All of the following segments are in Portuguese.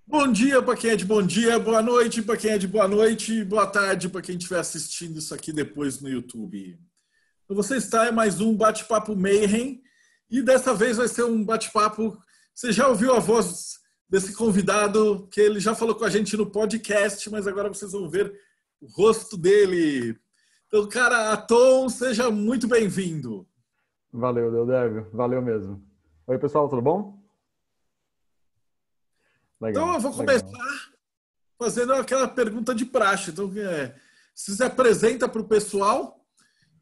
Bom dia para quem é de bom dia, boa noite para quem é de boa noite, boa tarde para quem estiver assistindo isso aqui depois no YouTube. Então, você está em mais um Bate-Papo Mayhem e dessa vez vai ser um bate-papo. Você já ouviu a voz desse convidado, que ele já falou com a gente no podcast, mas agora vocês vão ver o rosto dele. Então, cara, Atom, seja muito bem-vindo. Valeu, Deodébio. Valeu mesmo. Oi, pessoal, tudo bom? Então, Legal, eu vou começar legal. fazendo aquela pergunta de praxe. Então, se apresenta para o pessoal.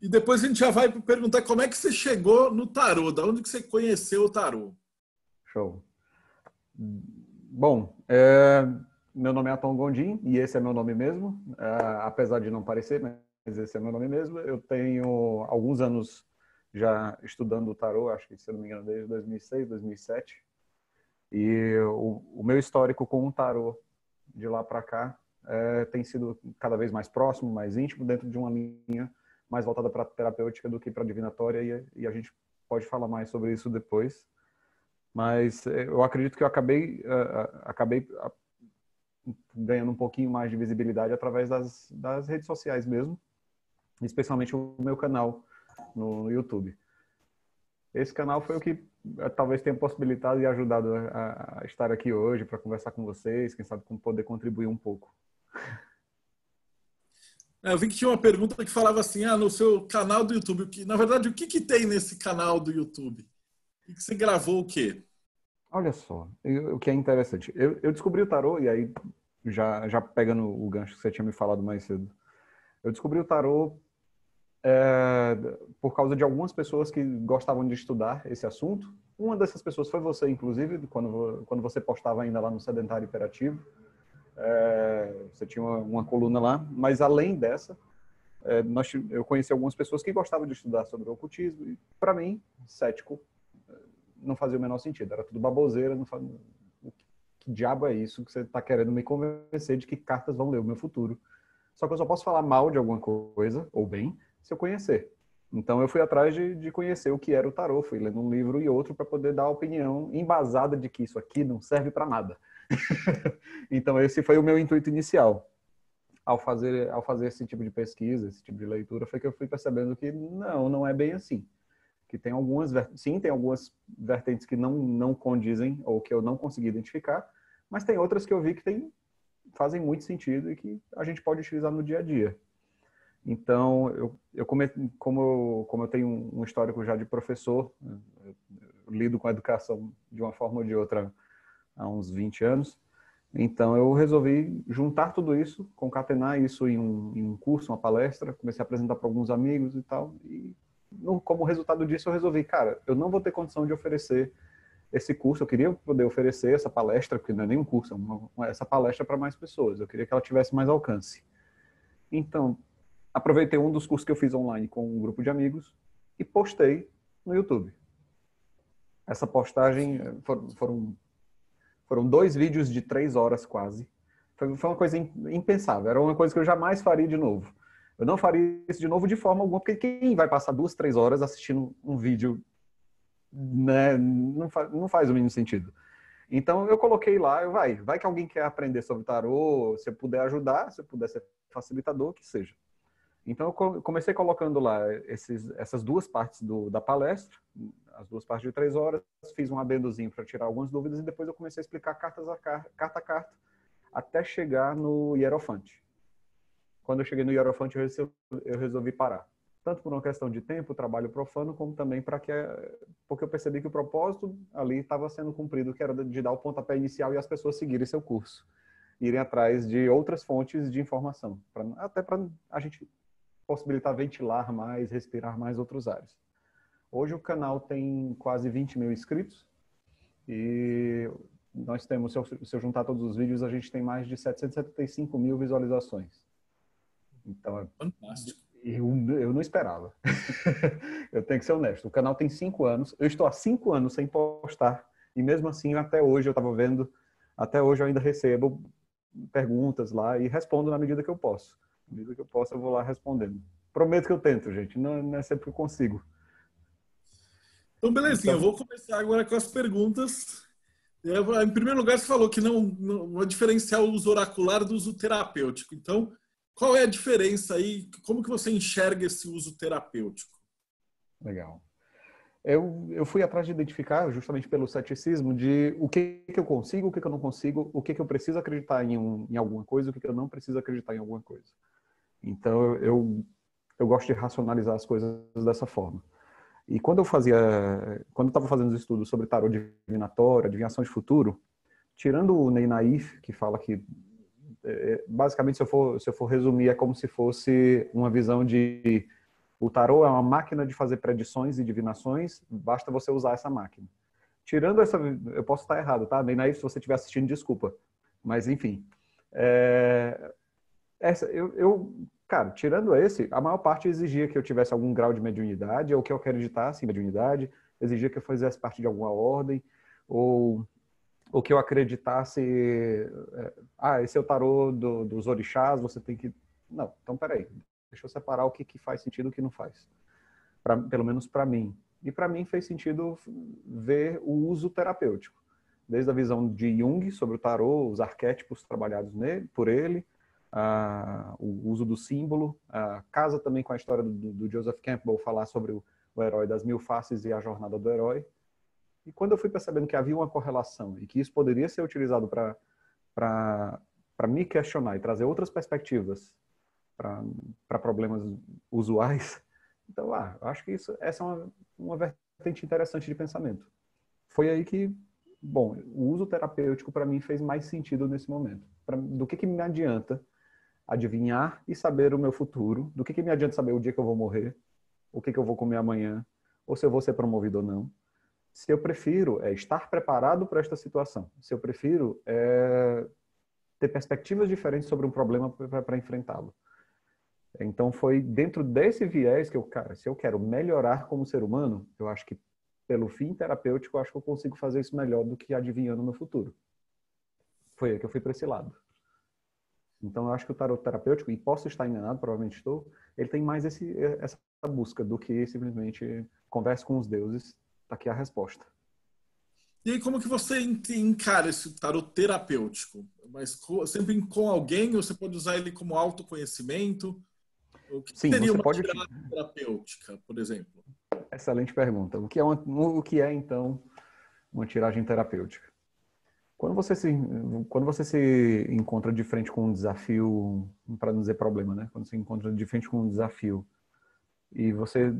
E depois a gente já vai perguntar como é que você chegou no tarô, da onde que você conheceu o tarô. Show. Bom, meu nome é Atom Gondim e esse é meu nome mesmo, apesar de não parecer, mas esse é meu nome mesmo. Eu tenho alguns anos já estudando o tarô, acho que, se eu não me engano, desde 2006, 2007. E o meu histórico com o tarô de lá para cá tem sido cada vez mais próximo, mais íntimo, dentro de uma linha mais voltada para a terapêutica do que para a divinatória, e a gente pode falar mais sobre isso depois. Mas eu acredito que eu acabei ganhando um pouquinho mais de visibilidade através das redes sociais mesmo, especialmente o meu canal no YouTube. Esse canal foi o que talvez tenha possibilitado e ajudado a estar aqui hoje para conversar com vocês, quem sabe poder contribuir um pouco. Eu vi que tinha uma pergunta que falava assim, no seu canal do YouTube, na verdade, o que tem nesse canal do YouTube? O que você gravou o quê? Olha só, o que é interessante. Eu descobri o tarô, e aí, já pegando o gancho que você tinha me falado mais cedo, eu descobri o tarô por causa de algumas pessoas que gostavam de estudar esse assunto. Uma dessas pessoas foi você, inclusive, quando você postava ainda lá no Sedentário Hiperativo. Você tinha uma coluna lá, mas além dessa, eu conheci algumas pessoas que gostavam de estudar sobre o ocultismo, e para mim, cético, não fazia o menor sentido, era tudo baboseira, não fazia... Que diabo é isso que você está querendo me convencer de que cartas vão ler o meu futuro? Só que eu só posso falar mal de alguma coisa, ou bem, se eu conhecer. Então eu fui atrás de conhecer o que era o tarô, fui lendo um livro e outro para poder dar a opinião embasada de que isso aqui não serve para nada. Então esse foi o meu intuito inicial. Ao fazer esse tipo de pesquisa, esse tipo de leitura, foi que eu fui percebendo que não é bem assim. Que tem tem algumas vertentes que não condizem ou que eu não consegui identificar, mas tem outras que eu vi que fazem muito sentido e que a gente pode utilizar no dia a dia. Então, como eu tenho um histórico já de professor, eu lido com a educação de uma forma ou de outra há uns 20 anos, então eu resolvi juntar tudo isso, concatenar isso em um curso, uma palestra, comecei a apresentar para alguns amigos e tal, e como resultado disso eu resolvi, cara, eu não vou ter condição de oferecer esse curso, eu queria poder oferecer essa palestra, porque não é nem um curso, essa palestra para mais pessoas, eu queria que ela tivesse mais alcance. Então, aproveitei um dos cursos que eu fiz online com um grupo de amigos e postei no YouTube. Essa postagem foram 2 vídeos de 3 horas quase. Foi uma coisa impensável, era uma coisa que eu jamais faria de novo. Eu não faria isso de novo de forma alguma, porque quem vai passar 2, 3 horas assistindo um vídeo, né, não faz o mínimo sentido. Então eu coloquei lá, vai que alguém quer aprender sobre tarô, se eu puder ajudar, se eu puder ser facilitador, que seja. Então eu comecei colocando lá essas 2 partes da palestra, as 2 partes de 3 horas, fiz um adendozinho para tirar algumas dúvidas e depois eu comecei a explicar carta a carta, até chegar no Hierofante. Quando eu cheguei no Hierofante, eu resolvi parar. Tanto por uma questão de tempo, trabalho profano, como também porque eu percebi que o propósito ali estava sendo cumprido, que era de dar o pontapé inicial e as pessoas seguirem seu curso. Irem atrás de outras fontes de informação, até para a gente possibilitar ventilar mais, respirar mais outros ares. Hoje o canal tem quase 20 mil inscritos e nós temos, se eu juntar todos os vídeos, a gente tem mais de 775 mil visualizações. Então, Fantástico. eu não esperava. Eu tenho que ser honesto. O canal tem 5 anos. Eu estou há 5 anos sem postar. E mesmo assim, até hoje, eu estava vendo, até hoje eu ainda recebo perguntas lá e respondo na medida que eu posso. Na medida que eu posso, eu vou lá respondendo. Prometo que eu tento, gente. Não é sempre que eu consigo. Então, belezinha, eu Então, vou começar agora com as perguntas. Em primeiro lugar, você falou que não vai diferenciar o uso oracular do uso terapêutico. Então, qual é a diferença aí? Como que você enxerga esse uso terapêutico? Legal. Eu fui atrás de identificar, justamente pelo ceticismo, de o que eu consigo, o que eu não consigo, o que eu preciso acreditar em alguma coisa, o que eu não preciso acreditar em alguma coisa. Então, eu gosto de racionalizar as coisas dessa forma. E quando eu estava fazendo os estudos sobre tarô divinatório, adivinhação de futuro, tirando o Ney Naif, que fala que, basicamente, se eu for resumir, é como se fosse uma visão de o tarô é uma máquina de fazer predições e divinações, basta você usar essa máquina. Tirando essa, eu posso estar errado, tá? Ney Naif, se você estiver assistindo, desculpa. Mas, enfim. Cara, tirando esse, a maior parte exigia que eu tivesse algum grau de mediunidade, ou que eu acreditasse em mediunidade, exigia que eu fizesse parte de alguma ordem, ou que eu acreditasse, esse é o tarô dos orixás, você tem que... Não, então peraí, deixa eu separar o que faz sentido e o que não faz. Pelo menos para mim. E para mim fez sentido ver o uso terapêutico. Desde a visão de Jung sobre o tarô, os arquétipos trabalhados por ele, o uso do símbolo, casa também com a história do Joseph Campbell, falar sobre o herói das 1000 faces e a jornada do herói. E quando eu fui percebendo que havia uma correlação e que isso poderia ser utilizado para me questionar e trazer outras perspectivas para problemas usuais, então, eu acho que essa é uma vertente interessante de pensamento. Foi aí que, bom, o uso terapêutico para mim fez mais sentido nesse momento. Do que me adianta adivinhar e saber o meu futuro, do que me adianta saber o dia que eu vou morrer, o que eu vou comer amanhã, ou se eu vou ser promovido ou não. Se eu prefiro estar preparado para esta situação, se eu prefiro ter perspectivas diferentes sobre um problema para enfrentá-lo. Então foi dentro desse viés que se eu quero melhorar como ser humano, eu acho que pelo fim terapêutico, eu acho que eu consigo fazer isso melhor do que adivinhando o meu futuro. Foi aí que eu fui para esse lado. Então eu acho que o tarot terapêutico, e posso estar enganado, provavelmente estou, ele tem mais essa busca do que simplesmente converse com os deuses, tá aqui a resposta. E aí, como que você encara esse tarot terapêutico? Mas sempre com alguém, ou você pode usar ele como autoconhecimento? O que Sim, seria você uma pode... tiragem terapêutica, por exemplo? Excelente pergunta. O que é então, uma tiragem terapêutica? Quando você se encontra de frente com um desafio, para não dizer problema, né? Quando você encontra de frente com um desafio e você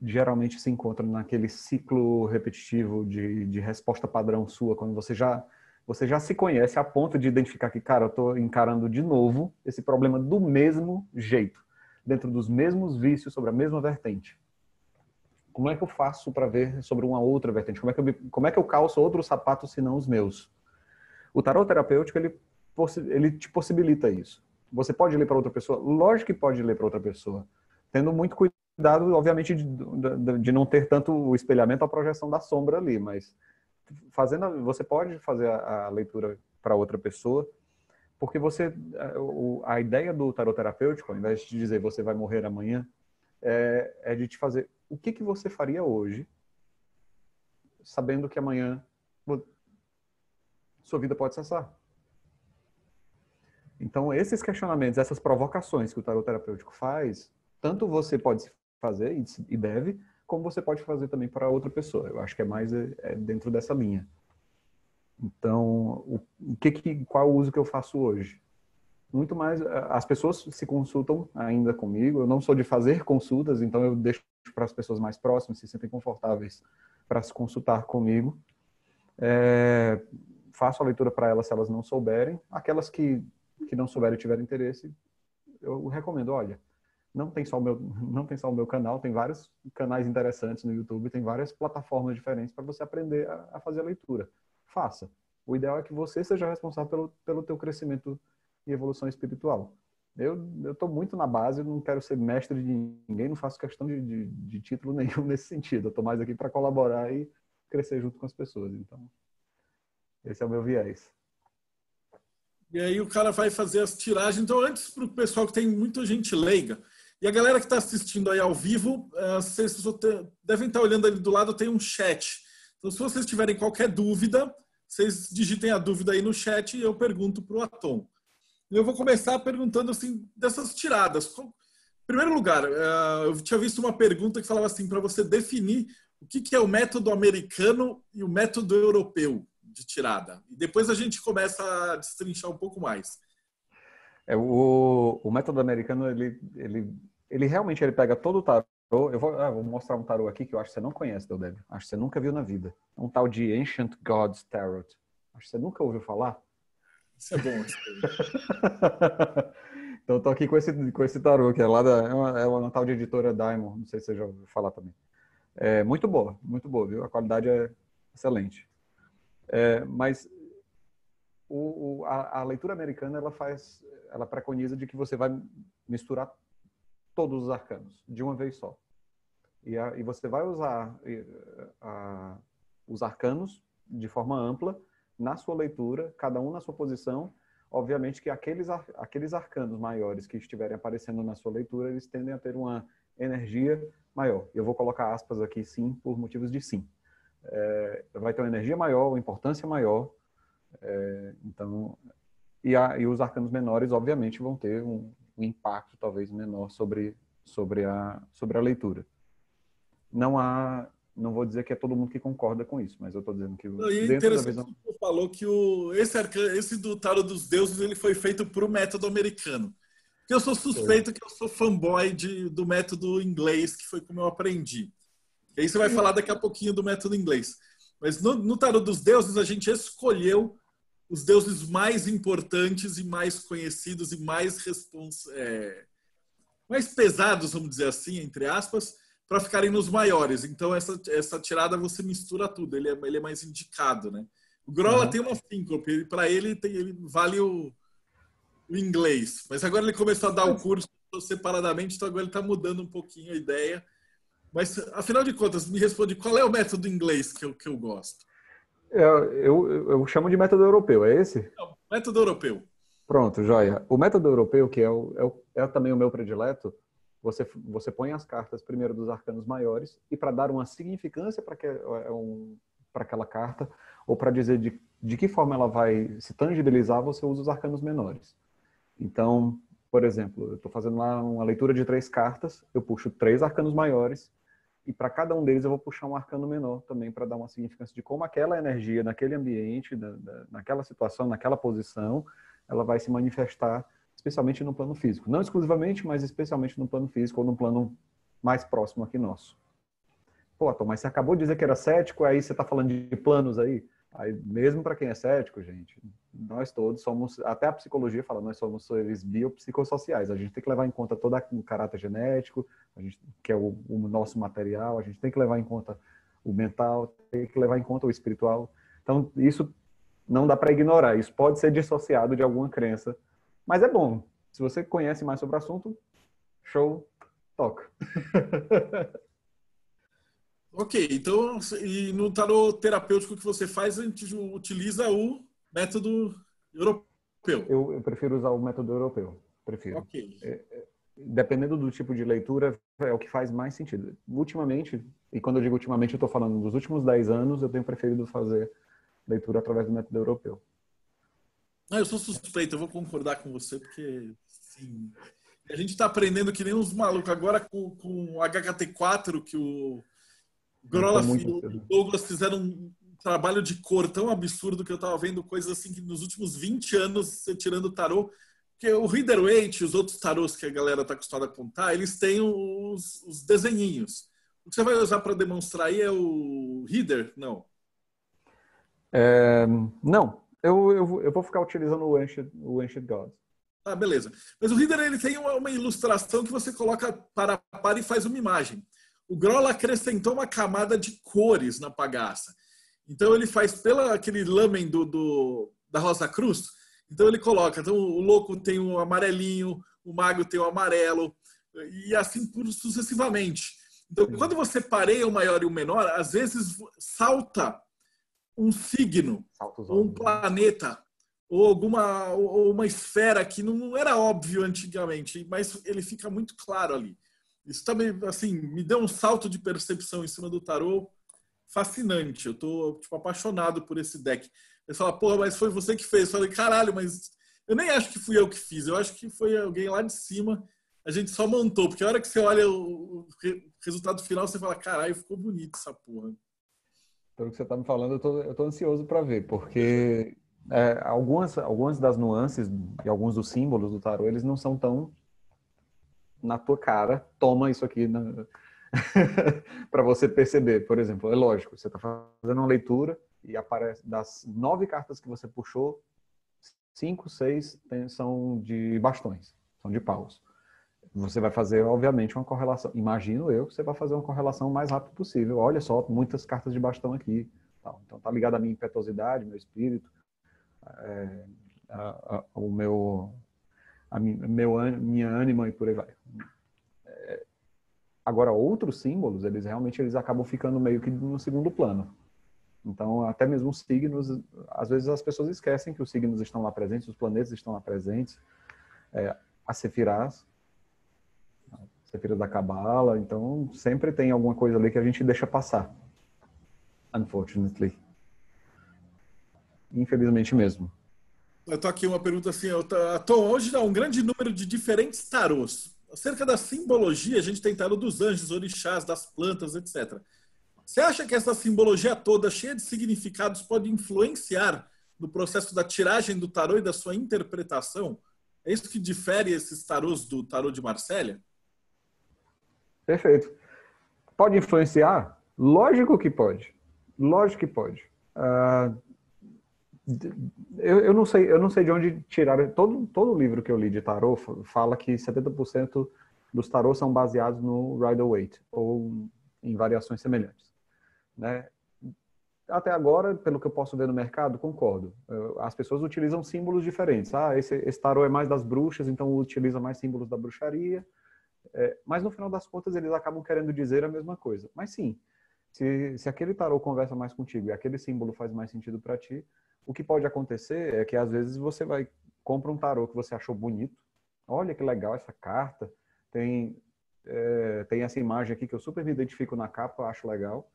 geralmente se encontra naquele ciclo repetitivo de resposta padrão sua, quando você já se conhece a ponto de identificar que, cara, eu estou encarando de novo esse problema do mesmo jeito, dentro dos mesmos vícios, sobre a mesma vertente. Como é que eu faço para ver sobre uma outra vertente? Como é que eu calço outros sapatos senão os meus? O tarot terapêutico, ele te possibilita isso. Você pode ler para outra pessoa? Lógico que pode ler para outra pessoa. Tendo muito cuidado, obviamente, de não ter tanto o espelhamento, a projeção da sombra ali, mas você pode fazer a leitura para outra pessoa, porque a ideia do tarot terapêutico, ao invés de dizer você vai morrer amanhã, é de te fazer o que você faria hoje, sabendo que amanhã sua vida pode cessar. Então, esses questionamentos, essas provocações que o tarot terapêutico faz, tanto você pode fazer e deve, como você pode fazer também para outra pessoa. Eu acho que é mais dentro dessa linha. Então, qual o uso que eu faço hoje? Muito mais, as pessoas se consultam ainda comigo, eu não sou de fazer consultas, então eu deixo para as pessoas mais próximas, se sentem confortáveis para se consultar comigo. Faço a leitura para elas se elas não souberem. Aquelas que não souberem e tiverem interesse, eu recomendo, olha, não tem só o meu canal, tem vários canais interessantes no YouTube, tem várias plataformas diferentes para você aprender a fazer a leitura. Faça. O ideal é que você seja responsável pelo teu crescimento e evolução espiritual. Eu estou muito na base, não quero ser mestre de ninguém, não faço questão de título nenhum nesse sentido. Eu estou mais aqui para colaborar e crescer junto com as pessoas. Então, esse é o meu viés. E aí o cara vai fazer as tiragens. Então, antes, para o pessoal que tem muita gente leiga, e a galera que está assistindo aí ao vivo, vocês devem estar olhando ali do lado, tem um chat. Então, se vocês tiverem qualquer dúvida, vocês digitem a dúvida aí no chat e eu pergunto para o Atom. Eu vou começar perguntando assim, dessas tiradas. Em primeiro lugar, eu tinha visto uma pergunta que falava assim, para você definir o que é o método americano e o método europeu de tirada. E depois a gente começa a destrinchar um pouco mais. O método americano, ele realmente pega todo o tarô. Eu vou mostrar um tarô aqui que eu acho que você não conhece, Deldébio. Acho que você nunca viu na vida. É um tal de Ancient Gods Tarot. Acho que você nunca ouviu falar. Isso é bom. Então eu tô aqui com esse tarô, que é lá é uma tal de editora Diamond. Não sei se você já ouviu falar também. É muito boa, viu? A qualidade é excelente. Mas a leitura americana, ela preconiza de que você vai misturar todos os arcanos de uma vez só. E você vai usar os arcanos de forma ampla na sua leitura, cada um na sua posição. Obviamente que aqueles arcanos maiores que estiverem aparecendo na sua leitura, eles tendem a ter uma energia maior. Eu vou colocar aspas aqui, sim, por motivos de sim. Vai ter uma energia maior, uma importância maior. Então, e os arcanos menores, obviamente, vão ter um impacto talvez menor sobre a leitura. Não vou dizer que é todo mundo que concorda com isso, mas eu estou dizendo que É dentro da interessante visão... que você falou que esse do Tarot dos Deuses ele foi feito para o método americano. Porque eu sou suspeito que eu sou fanboy do método inglês, que foi como eu aprendi. E aí você vai falar daqui a pouquinho do método inglês. Mas no Tarot dos Deuses a gente escolheu os deuses mais importantes e mais conhecidos e mais pesados, vamos dizer assim, entre aspas, para ficarem nos maiores. Então, essa tirada você mistura tudo. Ele é mais indicado, né? O Grola tem uma síncope. Para ele vale o inglês. Mas agora ele começou a dar o curso separadamente, então agora ele está mudando um pouquinho a ideia. Mas, afinal de contas, me responde, qual é o método inglês que eu gosto? Eu chamo de método europeu, é esse? Não, método europeu. Pronto, joia. O método europeu, que é também o meu predileto, você põe as cartas primeiro dos arcanos maiores e para dar uma significância para aquela carta ou para dizer de que forma ela vai se tangibilizar, você usa os arcanos menores. Então, por exemplo, eu estou fazendo lá uma leitura de 3 cartas, eu puxo 3 arcanos maiores e para cada um deles eu vou puxar um arcano menor também para dar uma significância de como aquela energia naquele ambiente, naquela situação, naquela posição, ela vai se manifestar, especialmente no plano físico. Não exclusivamente, mas especialmente no plano físico ou no plano mais próximo aqui nosso. Pô, Tom, mas você acabou de dizer que era cético, aí você está falando de planos aí? Aí, mesmo para quem é cético, gente, nós todos somos, até a psicologia fala, nós somos seres biopsicossociais. A gente tem que levar em conta todo o caráter genético, que é o nosso material, a gente tem que levar em conta o mental, tem que levar em conta o espiritual. Então, isso não dá para ignorar. Isso pode ser dissociado de alguma crença. Mas é bom. Se você conhece mais sobre o assunto, show, toca. Ok, então, e no tarot terapêutico que você faz, a gente utiliza o método europeu. Eu prefiro usar o método europeu. Prefiro. Ok. Dependendo do tipo de leitura, é o que faz mais sentido. Ultimamente, e quando eu digo ultimamente, eu estou falando dos últimos 10 anos, eu tenho preferido fazer leitura através do método europeu. Eu sou suspeito, eu vou concordar com você, porque sim, a gente está aprendendo que nem uns malucos. Agora com o HKT4, que o Grola e o Douglas fizeram um trabalho de cor tão absurdo que eu estava vendo coisas assim que nos últimos 20 anos, você tirando o tarô, porque o Rider-Waite e os outros tarôs que a galera está acostumada a contar, eles têm os desenhinhos. O que você vai usar para demonstrar aí é o Reader? Não. Não. Eu vou ficar utilizando o Ancient Gods. Ah, beleza. Mas o Reader ele tem uma ilustração que você coloca para e faz uma imagem. O Grola acrescentou uma camada de cores na bagaça. Então ele faz aquele lamen da Rosa Cruz. Então ele coloca, então o louco tem o amarelinho, o mago tem o amarelo, e assim sucessivamente. Então quando você pareia o maior e o menor, às vezes salta um signo, ou um planeta, ou uma esfera que não era óbvio antigamente, mas ele fica muito claro ali. Isso também, assim, me deu um salto de percepção em cima do tarô fascinante. Eu tô, apaixonado por esse deck. Ele fala, porra, mas foi você que fez. Eu falei, caralho, mas eu nem acho que fui eu que fiz. Eu acho que foi alguém lá de cima. A gente só montou. Porque a hora que você olha o resultado final, você fala, caralho, ficou bonito essa porra. Pelo que você está me falando, eu tô ansioso para ver, porque algumas das nuances e alguns dos símbolos do tarô, eles não são tão na tua cara. Toma isso aqui para você perceber. Por exemplo, é lógico, você está fazendo uma leitura e aparece das 9 cartas que você puxou, 5, 6 são de bastões, são de paus. Você vai fazer, obviamente, uma correlação. Imagino eu que você vai fazer uma correlação o mais rápido possível. Olha só, muitas cartas de bastão aqui. Então, tá ligado à minha impetuosidade, meu espírito, minha ânima e por aí vai. Agora, outros símbolos, eles acabam ficando meio que no segundo plano. Então, até mesmo os signos, às vezes as pessoas esquecem que os signos estão lá presentes, os planetas estão lá presentes, as sefirás da Cabala, então sempre tem alguma coisa ali que a gente deixa passar. Unfortunately. Infelizmente mesmo. Eu tô aqui uma pergunta assim, hoje há um grande número de diferentes tarôs. Acerca da simbologia, a gente tem tarô dos anjos, orixás, das plantas, etc. Você acha que essa simbologia toda, cheia de significados, pode influenciar no processo da tiragem do tarô e da sua interpretação? É isso que difere esses tarôs do tarô de Marsella? Perfeito. Pode influenciar? Lógico que pode. Lógico que pode. Eu não sei de onde tiraram. Todo livro que eu li de tarô fala que 70% dos tarôs são baseados no Rider-Waite ou em variações semelhantes, né? Até agora, pelo que eu posso ver no mercado, concordo. As pessoas utilizam símbolos diferentes. Esse tarô é mais das bruxas, então utiliza mais símbolos da bruxaria. Mas no final das contas eles acabam querendo dizer a mesma coisa. Mas sim, se aquele tarô conversa mais contigo e aquele símbolo faz mais sentido para ti, o que pode acontecer é que às vezes você compra um tarô que você achou bonito. Olha que legal essa carta. Tem essa imagem aqui que eu super me identifico na capa, acho legal.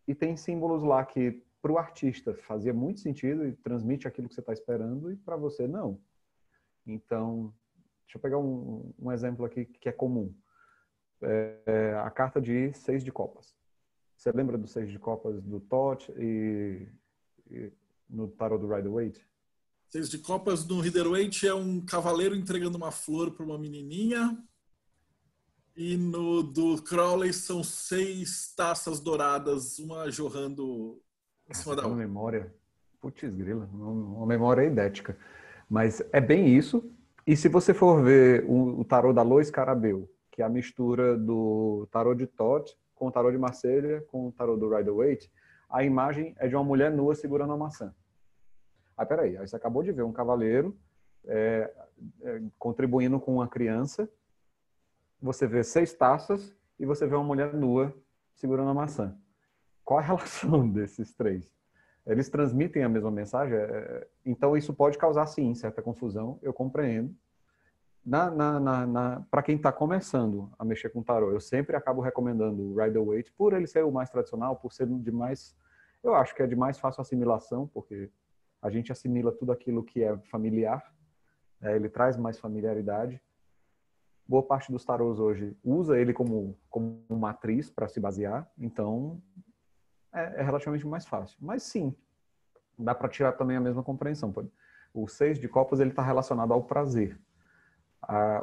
E tem símbolos lá que para o artista fazia muito sentido e transmite aquilo que você está esperando e para você não. Então, deixa eu pegar um exemplo aqui que é comum. A carta de 6 de copas. Você lembra do 6 de copas do Thoth e no tarot do Rider-Waite? 6 de copas no Rider-Waite é um cavaleiro entregando uma flor para uma menininha. E no do Crowley são 6 taças douradas, uma jorrando em cima da outra. Uma memória, putz grila, uma memória idética. Mas é bem isso. E se você for ver o tarô da Lois Carabeu, que é a mistura do tarô de Thoth com o tarô de Marselha, com o tarô do Rider-Waite, a imagem é de uma mulher nua segurando uma maçã. Peraí, aí você acabou de ver um cavaleiro contribuindo com uma criança, você vê 6 taças e você vê uma mulher nua segurando a maçã. Qual a relação desses 3? Eles transmitem a mesma mensagem? Então isso pode causar, sim, certa confusão, eu compreendo. Para quem está começando a mexer com tarô, eu sempre acabo recomendando o Rider-Waite, por ele ser o mais tradicional, por ser eu acho que é de mais fácil assimilação, porque a gente assimila tudo aquilo que é familiar, ele traz mais familiaridade. Boa parte dos tarôs hoje usa ele como matriz para se basear, então é relativamente mais fácil. Mas sim, dá para tirar também a mesma compreensão. O 6 de copas ele está relacionado ao prazer.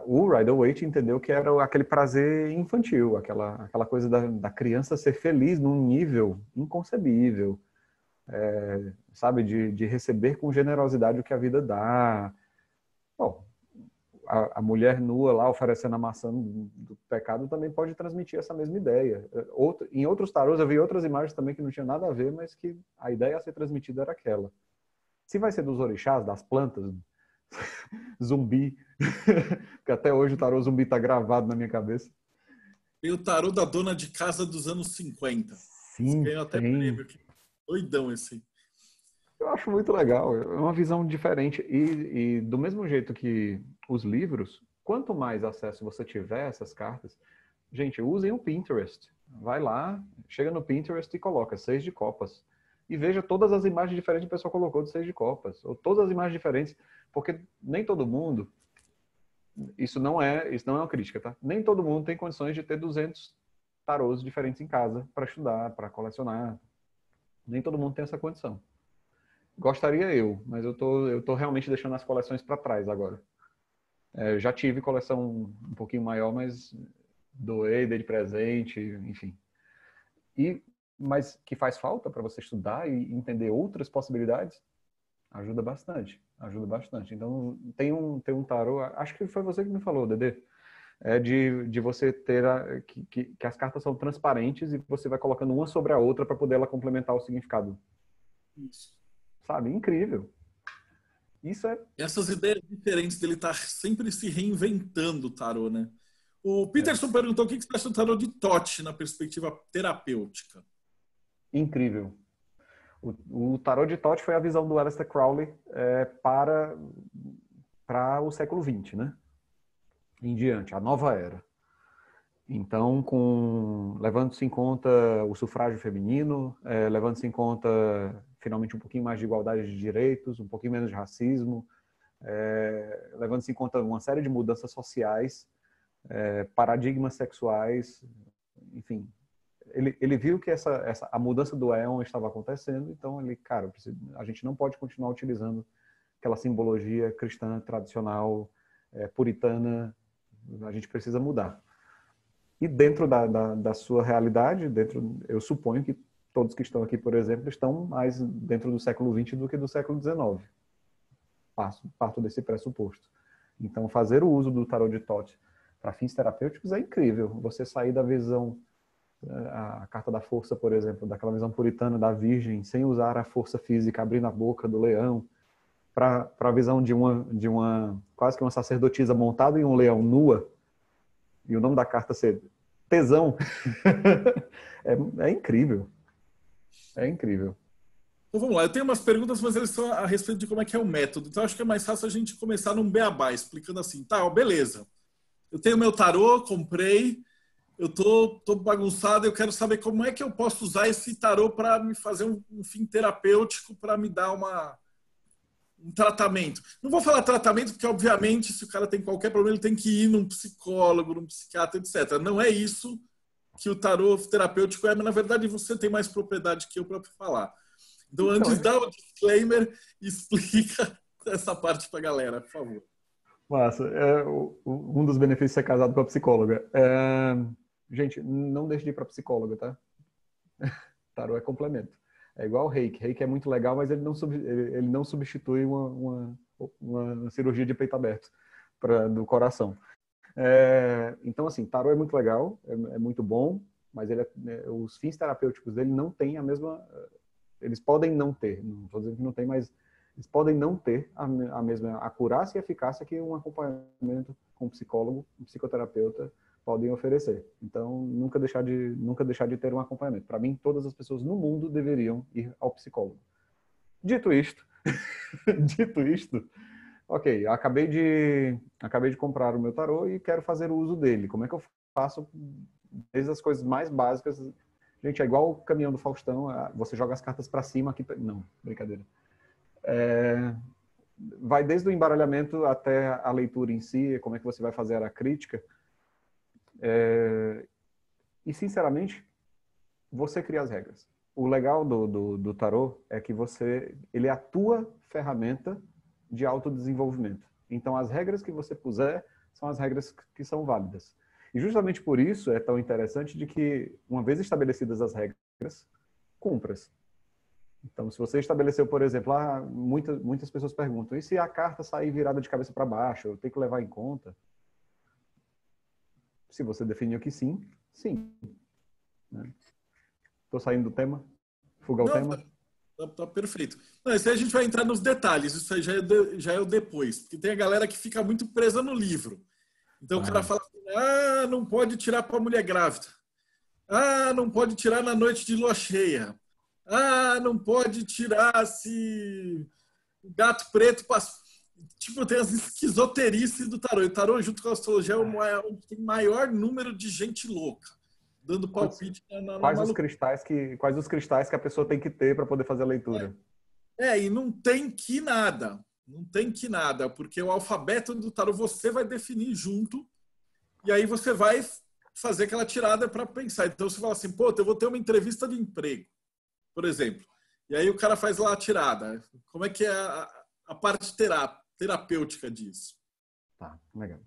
O Rider-Waite entendeu que era aquele prazer infantil, aquela coisa da criança ser feliz num nível inconcebível, sabe, de receber com generosidade o que a vida dá. Bom, a mulher nua lá oferecendo a maçã do pecado também pode transmitir essa mesma ideia. Em outros tarôs eu vi outras imagens também que não tinham nada a ver, mas que a ideia a ser transmitida era aquela. Se vai ser dos orixás, das plantas, zumbi, que até hoje o tarô zumbi está gravado na minha cabeça. Tem o tarô da dona de casa dos anos 50. Sim, ganhou até prêmio. Que doidão esse. Eu acho muito legal, é uma visão diferente. E do mesmo jeito que os livros, quanto mais acesso você tiver a essas cartas, gente, usem o Pinterest. Vai lá, chega no Pinterest e coloca 6 de copas. e veja todas as imagens diferentes que o pessoal colocou do Seis de Copas, ou todas as imagens diferentes, porque nem todo mundo, isso não é uma crítica, tá? Nem todo mundo tem condições de ter 200 tarôs diferentes em casa para estudar, para colecionar. Nem todo mundo tem essa condição. Gostaria eu, mas eu tô realmente deixando as coleções para trás agora. Já tive coleção um pouquinho maior, mas doei, dei de presente, enfim. Mas que faz falta para você estudar e entender outras possibilidades, ajuda bastante. Ajuda bastante. Então, tem um tarô, acho que foi você que me falou, Dedê, de você ter que as cartas são transparentes e você vai colocando uma sobre a outra para poder ela complementar o significado. Isso. Sabe? Incrível. Isso é... Essas ideias diferentes dele estar sempre se reinventando o tarô, né? O Peterson perguntou o que você acha do tarô de Thoth na perspectiva terapêutica. Incrível. O tarô de Thoth foi a visão do Aleister Crowley para o século XX, né? Em diante, a nova era. Então, levando-se em conta o sufrágio feminino, levando-se em conta, finalmente, um pouquinho mais de igualdade de direitos, um pouquinho menos de racismo, levando-se em conta uma série de mudanças sociais, paradigmas sexuais, enfim. Ele viu que a mudança do éon estava acontecendo, então a gente não pode continuar utilizando aquela simbologia cristã tradicional, puritana, a gente precisa mudar. E dentro da sua realidade, eu suponho que todos que estão aqui, por exemplo, estão mais dentro do século XX do que do século XIX. Parto desse pressuposto. Então, fazer o uso do tarô de Thoth para fins terapêuticos é incrível. Você sair da visão, a carta da força, por exemplo, daquela visão puritana da Virgem, sem usar a força física, abrindo a boca do leão, para a visão de uma quase que uma sacerdotisa montada em um leão nua, e o nome da carta ser tesão. É incrível. É incrível. Então vamos lá, eu tenho umas perguntas, mas elas são a respeito de como é que é o método. Então acho que é mais fácil a gente começar num beabá, explicando assim, tá, beleza. Eu tenho meu tarô, comprei, eu tô bagunçado, eu quero saber como é que eu posso usar esse tarô para me fazer um fim terapêutico, para me dar um tratamento. Não vou falar tratamento, porque, obviamente, se o cara tem qualquer problema, ele tem que ir num psicólogo, num psiquiatra, etc. Não é isso que o tarô terapêutico é, mas, na verdade, você tem mais propriedade que eu para falar. Então, antes, dá o disclaimer e explica essa parte para a galera, por favor. Massa. Um dos benefícios de ser casado com a psicóloga. Gente, não deixe de ir para psicóloga, tá? Tarô é complemento. É igual o reiki. Reiki é muito legal, mas ele não substitui uma cirurgia de peito aberto do coração. Então, assim, tarô é muito legal, é muito bom, mas os fins terapêuticos dele não têm a mesma... Eles podem não ter, não estou dizendo que não tem, mas eles podem não ter a mesma acurácia e eficácia que um acompanhamento com um psicólogo, um psicoterapeuta podem oferecer. Então, nunca deixar de ter um acompanhamento. Para mim, todas as pessoas no mundo deveriam ir ao psicólogo. Dito isto, ok, acabei de comprar o meu tarô e quero fazer o uso dele. Como é que eu faço? Desde as coisas mais básicas. Gente, é igual o caminhão do Faustão, você joga as cartas para cima aqui. Não, brincadeira. Vai desde o embaralhamento até a leitura em si, como é que você vai fazer a crítica. E, sinceramente, você cria as regras. O legal do tarô é que ele é a tua ferramenta de autodesenvolvimento. Então, as regras que você puser são as regras que são válidas. E justamente por isso é tão interessante de que, uma vez estabelecidas as regras, cumpras. Então, se você estabeleceu, por exemplo, muitas pessoas perguntam, e se a carta sair virada de cabeça para baixo, eu tenho que levar em conta? Se você definiu que sim, sim. Estou saindo do tema? Fuga o tema? Tá perfeito. Não, isso aí a gente vai entrar nos detalhes, isso aí já é o depois. Porque tem a galera que fica muito presa no livro. Então o cara fala assim, não pode tirar para mulher grávida. Não pode tirar na noite de lua cheia. Não pode tirar se o gato preto passa. Tipo, tem as esquizoterices do tarô. E o tarô, junto com a astrologia, é o que tem maior número de gente louca dando palpite na quais os cristais que a pessoa tem que ter para poder fazer a leitura? E não tem que nada. Não tem que nada, porque o alfabeto do tarô você vai definir junto e aí você vai fazer aquela tirada para pensar. Então você fala assim, pô, eu vou ter uma entrevista de emprego, por exemplo. E aí o cara faz lá a tirada. Como é que é a parte terapêutica disso? Tá, legal.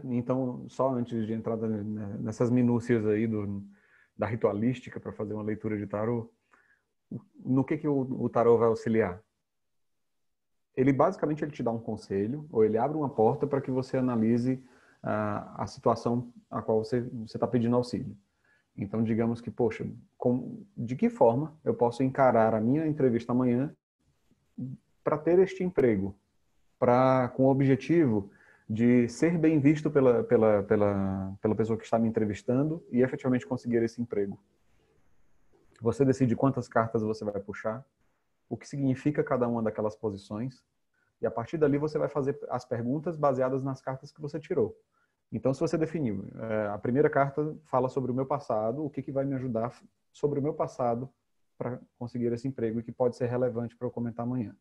Então, só antes de entrar nessas minúcias aí da ritualística para fazer uma leitura de tarô, no que o tarô vai auxiliar? Ele basicamente te dá um conselho, ou ele abre uma porta para que você analise a situação a qual você está pedindo auxílio. Então, digamos que, poxa, de que forma eu posso encarar a minha entrevista amanhã para ter este emprego? Com o objetivo de ser bem visto pela pessoa que está me entrevistando e efetivamente conseguir esse emprego. Você decide quantas cartas você vai puxar, o que significa cada uma daquelas posições, e a partir dali você vai fazer as perguntas baseadas nas cartas que você tirou. Então, se você definiu, a primeira carta fala sobre o meu passado, o que vai me ajudar sobre o meu passado para conseguir esse emprego e que pode ser relevante para eu comentar amanhã.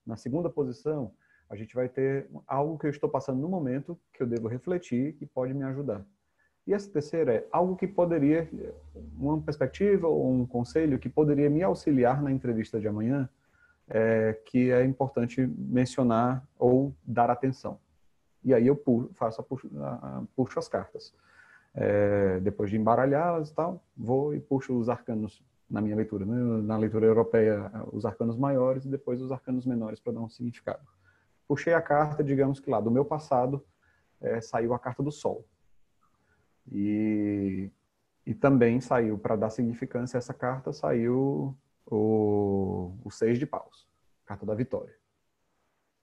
Na segunda posição, a gente vai ter algo que eu estou passando no momento, que eu devo refletir e pode me ajudar. E essa terceira é algo que poderia, uma perspectiva ou um conselho que poderia me auxiliar na entrevista de amanhã, que é importante mencionar ou dar atenção. E aí eu puxo as cartas. Depois de embaralhá-las e tal, vou e puxo os arcanos na minha leitura. Né? Na leitura europeia, os arcanos maiores e depois os arcanos menores para dar um significado. Puxei a carta, digamos que lá do meu passado, saiu a carta do Sol. E também saiu, para dar significância a essa carta, saiu o Seis de Paus, carta da vitória.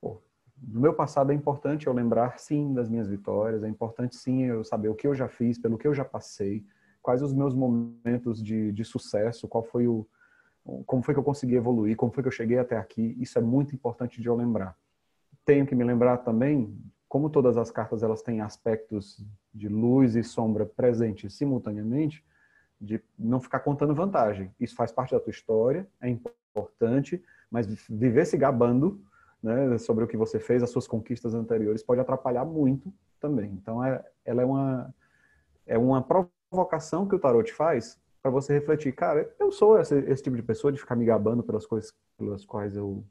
Pô, do meu passado é importante eu lembrar, sim, das minhas vitórias, é importante, sim, eu saber o que eu já fiz, pelo que eu já passei, quais os meus momentos de sucesso, como foi que eu consegui evoluir, como foi que eu cheguei até aqui, isso é muito importante de eu lembrar. Tenho que me lembrar também, como todas as cartas elas têm aspectos de luz e sombra presentes simultaneamente, de não ficar contando vantagem. Isso faz parte da tua história, é importante, mas viver se gabando, né, sobre o que você fez, as suas conquistas anteriores, pode atrapalhar muito também. Então, ela é uma provocação que o tarot te faz para você refletir. Cara, eu sou esse tipo de pessoa de ficar me gabando pelas coisas pelas quais eu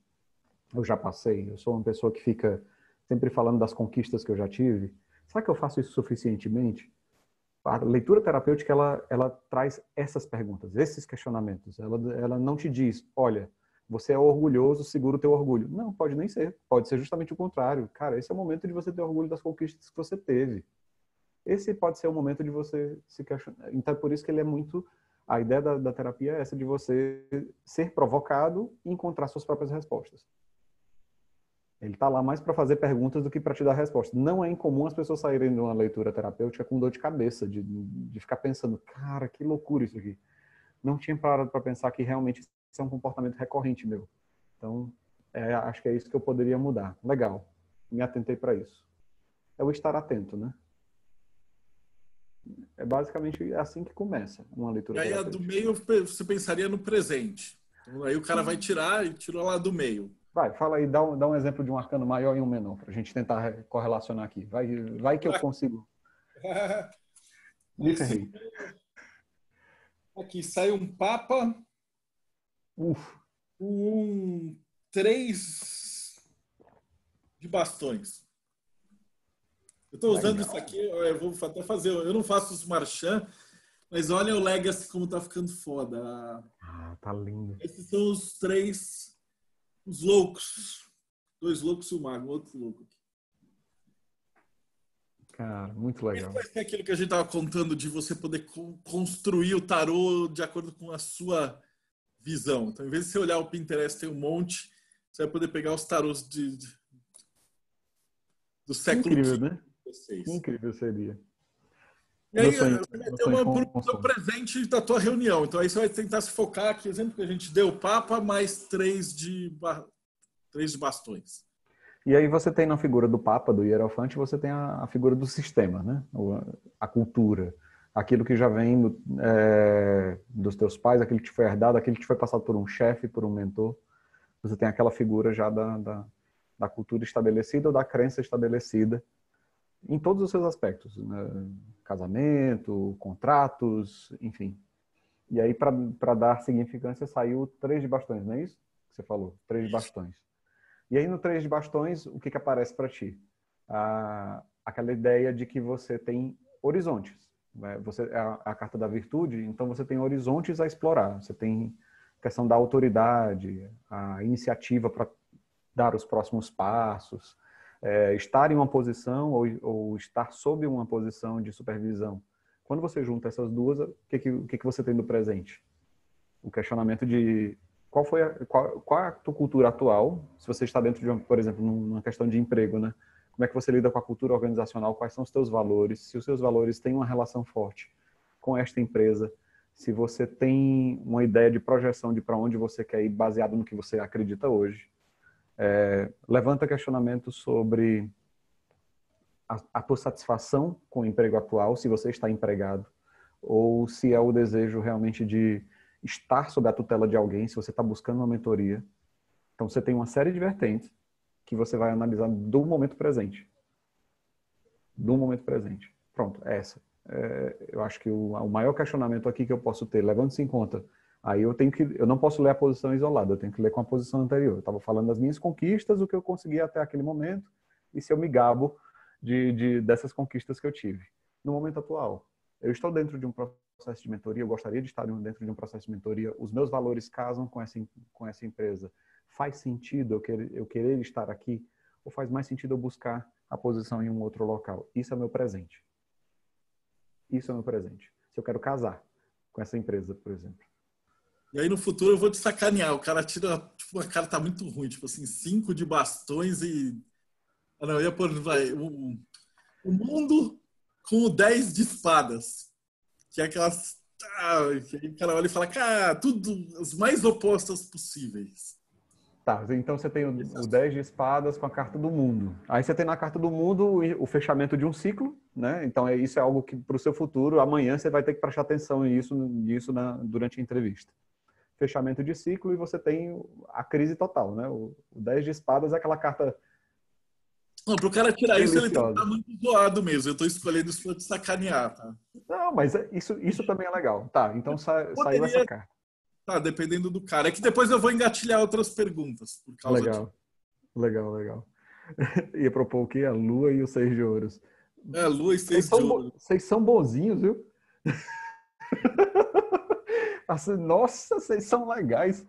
já passei. Eu sou uma pessoa que fica sempre falando das conquistas que eu já tive. Será que eu faço isso suficientemente? A leitura terapêutica, ela traz essas perguntas, esses questionamentos. Ela não te diz, olha, você é orgulhoso, segura o teu orgulho. Não, pode nem ser. Pode ser justamente o contrário. Cara, esse é o momento de você ter orgulho das conquistas que você teve. Esse pode ser o momento de você se questionar. Então, é por isso que ele é muito... A ideia da terapia é essa de você ser provocado e encontrar suas próprias respostas. Ele está lá mais para fazer perguntas do que para te dar respostas. Não é incomum as pessoas saírem de uma leitura terapêutica com dor de cabeça, de ficar pensando, cara, que loucura isso aqui. Não tinha parado para pensar que realmente isso é um comportamento recorrente meu. Então, acho que é isso que eu poderia mudar. Legal, me atentei para isso. É o estar atento, né? É basicamente assim que começa uma leitura terapêutica. E aí a do meio você pensaria no presente. Então, aí o cara vai tirar e tirou lá do meio. Vai, fala aí, dá um exemplo de um arcano maior e um menor, para a gente tentar correlacionar aqui. Vai que eu consigo. Me ferrei. Aqui sai um Papa, Uf. 3 de bastões. Eu estou usando isso aqui, eu vou até fazer. Eu não faço os marchand, mas olha o Legacy como tá ficando foda. Tá lindo. Esses são os 3, os loucos. 2 loucos e o mago, outro louco aqui. Cara, muito legal. Isso vai ser aquilo que a gente estava contando de você poder construir o tarô de acordo com a sua visão. Então, em vez de você olhar o Pinterest, tem um monte, você vai poder pegar os tarôs do século Incrível, XV. né? Incrível seria. E aí, você vai ter uma presente da tua reunião. Então, aí você vai tentar se focar aqui, exemplo que a gente deu, Papa mais 3 de bastões. E aí você tem na figura do Papa, do Hierofante, você tem a figura do sistema, né? A cultura, aquilo que já vem dos teus pais, aquilo que te foi herdado, aquilo que te foi passado por um chefe, por um mentor. Você tem aquela figura já da cultura estabelecida ou da crença estabelecida em todos os seus aspectos, né? Casamento, contratos, enfim. E aí, para dar significância, saiu o 3 de bastões, não é isso que você falou? 3 de bastões. E aí, no 3 de bastões, o que aparece para ti? Aquela ideia de que você tem horizontes. Você é a carta da virtude, então você tem horizontes a explorar. Você tem a questão da autoridade, a iniciativa para dar os próximos passos, estar em uma posição ou estar sob uma posição de supervisão. Quando você junta essas duas, o que você tem do presente? O questionamento de qual é a tua cultura atual, se você está dentro de, por exemplo, numa questão de emprego, né? Como é que você lida com a cultura organizacional? Quais são os teus valores? Se os seus valores têm uma relação forte com esta empresa, se você tem uma ideia de projeção de para onde você quer ir baseado no que você acredita hoje. Levanta questionamento sobre a tua satisfação com o emprego atual, se você está empregado, ou se é o desejo realmente de estar sob a tutela de alguém, se você está buscando uma mentoria. Então, você tem uma série de vertentes que você vai analisar do momento presente. Do momento presente. Pronto, é essa. Eu acho que o maior questionamento aqui que eu posso ter, levando-se em conta, aí eu não posso ler a posição isolada, eu tenho que ler com a posição anterior. Eu estava falando das minhas conquistas, o que eu consegui até aquele momento, e se eu me gabo dessas conquistas que eu tive. No momento atual, eu estou dentro de um processo de mentoria, eu gostaria de estar dentro de um processo de mentoria, os meus valores casam com essa empresa. Faz sentido eu querer estar aqui, ou faz mais sentido eu buscar a posição em um outro local? Isso é meu presente. Isso é meu presente. Se eu quero casar com essa empresa, por exemplo. E aí no futuro eu vou te sacanear. O cara tira, tipo, a cara tá muito ruim, tipo assim, 5 de bastões e... Ah, não, eu ia pôr, vai, o mundo com o 10 de espadas. Que é aquelas... que aí o cara olha e fala, cara, tudo, as mais opostas possíveis. Tá, então você tem o 10 de espadas com a carta do mundo. Aí você tem na carta do mundo o fechamento de um ciclo, né? Então isso é algo que para o seu futuro, amanhã você vai ter que prestar atenção nisso durante a entrevista. Fechamento de ciclo e você tem a crise total, né? O 10 de espadas é aquela carta Não, pro cara tirar isso, ele tem que deliciosa. estar muito zoado mesmo. Eu tô escolhendo isso pra te sacanear, tá? Não, mas isso também é legal. Tá, então saiu essa Poderia... carta. Tá, dependendo do cara. É que depois eu vou engatilhar outras perguntas por causa disso. Legal. Ia propor o quê? A lua e os 6 de ouros. Lua e 6 de ouro. Vocês são bonzinhos, viu? Assim, nossa, vocês são legais.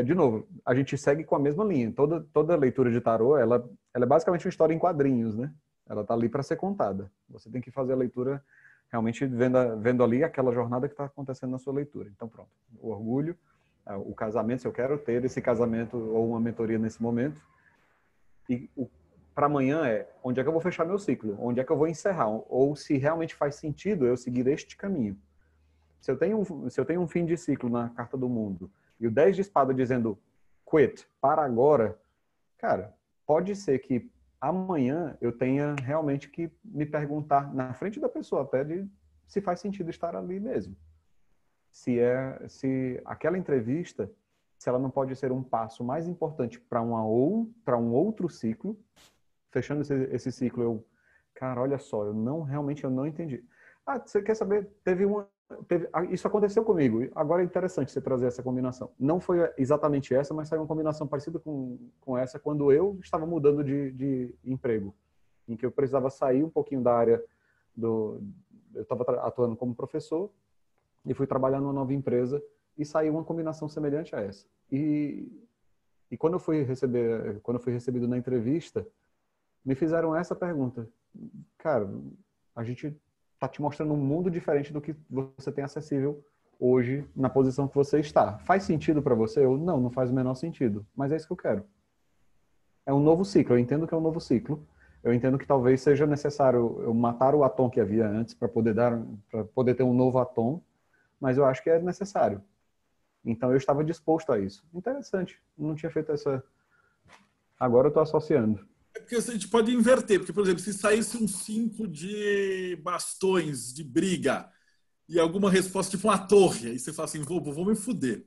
De novo, a gente segue com a mesma linha. Toda leitura de tarô, ela é basicamente uma história em quadrinhos, né? Ela tá ali para ser contada. Você tem que fazer a leitura realmente vendo ali aquela jornada que está acontecendo na sua leitura. Então, pronto. O orgulho, o casamento, se eu quero ter esse casamento ou uma mentoria nesse momento. E para amanhã onde é que eu vou fechar meu ciclo? Onde é que eu vou encerrar? Ou se realmente faz sentido eu seguir este caminho. Se eu tenho um fim de ciclo na carta do mundo e o 10 de espada dizendo quit, para agora, cara, pode ser que amanhã eu tenha realmente que me perguntar na frente da pessoa até se faz sentido estar ali mesmo. Se aquela entrevista, se ela não pode ser um passo mais importante para um outro ciclo, fechando esse ciclo, cara, olha só, eu não entendi. Você quer saber? Isso aconteceu comigo. Agora é interessante você trazer essa combinação. Não foi exatamente essa, mas saiu uma combinação parecida com essa quando eu estava mudando de emprego, em que eu precisava sair um pouquinho da área eu estava atuando como professor e fui trabalhar numa nova empresa e saiu uma combinação semelhante a essa. E quando eu fui recebido na entrevista, me fizeram essa pergunta. Cara, a gente está te mostrando um mundo diferente do que você tem acessível hoje na posição que você está. Faz sentido para você? Não faz o menor sentido. Mas é isso que eu quero. É um novo ciclo. Eu entendo que é um novo ciclo. Eu entendo que talvez seja necessário eu matar o Atom que havia antes para poder ter um novo Atom. Mas eu acho que é necessário. Então eu estava disposto a isso. Interessante. Não tinha feito essa... Agora eu estou associando. É porque a gente pode inverter, porque, por exemplo, se saísse um 5 de bastões de briga e alguma resposta tipo uma torre. Aí você fala assim, vou me fuder.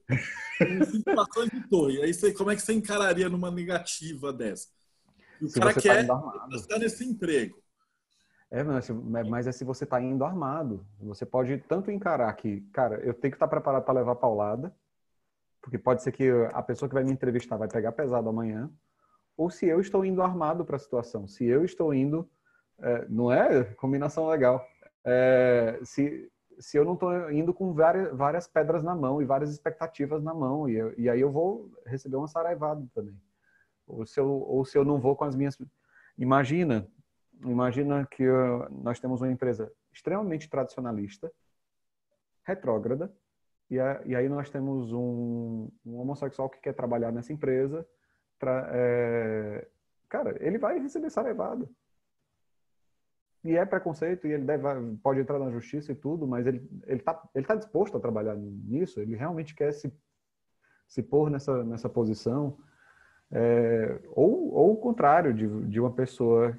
Situações de torre. Aí você, como é que você encararia numa negativa dessa? E o Se cara você está quer indo armado. estar nesse emprego. Mas é se você está indo armado. Você pode tanto encarar que, cara, eu tenho que estar preparado para levar paulada, porque pode ser que a pessoa que vai me entrevistar vai pegar pesado amanhã, ou se eu estou indo armado para a situação. Se eu estou indo... não é combinação legal. Se eu não estou indo com várias pedras na mão e várias expectativas na mão, e aí eu vou receber uma saraivada também. Ou se eu não vou com as minhas... Imagina que nós temos uma empresa extremamente tradicionalista, retrógrada, e aí nós temos um homossexual que quer trabalhar nessa empresa. Cara, ele vai receber saraivada. E é preconceito, e ele pode entrar na justiça e tudo, mas ele tá disposto a trabalhar nisso, ele realmente quer se pôr nessa posição. Ou o contrário, de uma pessoa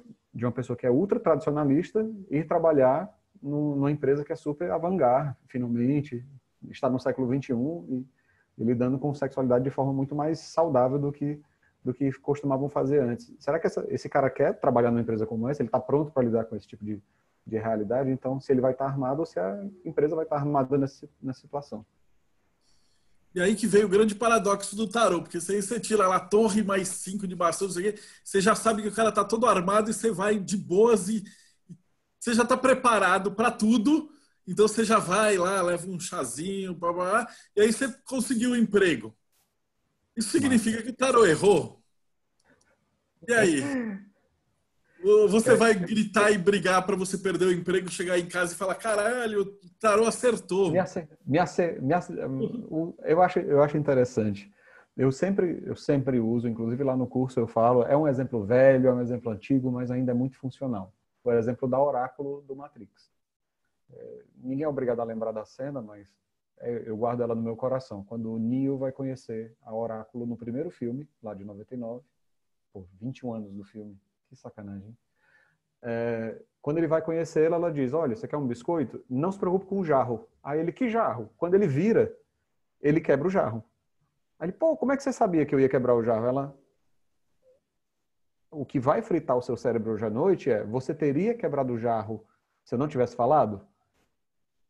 que é ultra tradicionalista ir trabalhar numa empresa que é super avant-garde, finalmente, está no século XXI e lidando com sexualidade de forma muito mais saudável do que costumavam fazer antes. Será que esse cara quer trabalhar numa empresa como essa? Ele está pronto para lidar com esse tipo de realidade? Então, se ele vai estar armado ou se a empresa vai estar armada nessa situação. E aí que veio o grande paradoxo do tarô, porque se aí você tira lá torre mais 5 de bastão, você já sabe que o cara está todo armado e você vai de boas e você já está preparado para tudo, então você já vai lá, leva um chazinho, blá, blá, blá, e aí você conseguiu o emprego. Isso significa que o tarô errou? E aí? Você vai gritar e brigar para você perder o emprego, chegar em casa e falar, caralho, o tarô acertou. Eu acho interessante. Eu sempre uso, inclusive lá no curso eu falo, é um exemplo velho, é um exemplo antigo, mas ainda é muito funcional. O exemplo da Oráculo do Matrix. Ninguém é obrigado a lembrar da cena, mas eu guardo ela no meu coração. Quando o Neo vai conhecer a Oráculo no primeiro filme, lá de 99, por 21 anos do filme, que sacanagem. Quando ele vai conhecê-la, ela diz, olha, você quer um biscoito? Não se preocupe com o jarro. Aí ele, que jarro? Quando ele vira, ele quebra o jarro. Aí ele, pô, como é que você sabia que eu ia quebrar o jarro? Ela, o que vai fritar o seu cérebro hoje à noite é, você teria quebrado o jarro se eu não tivesse falado?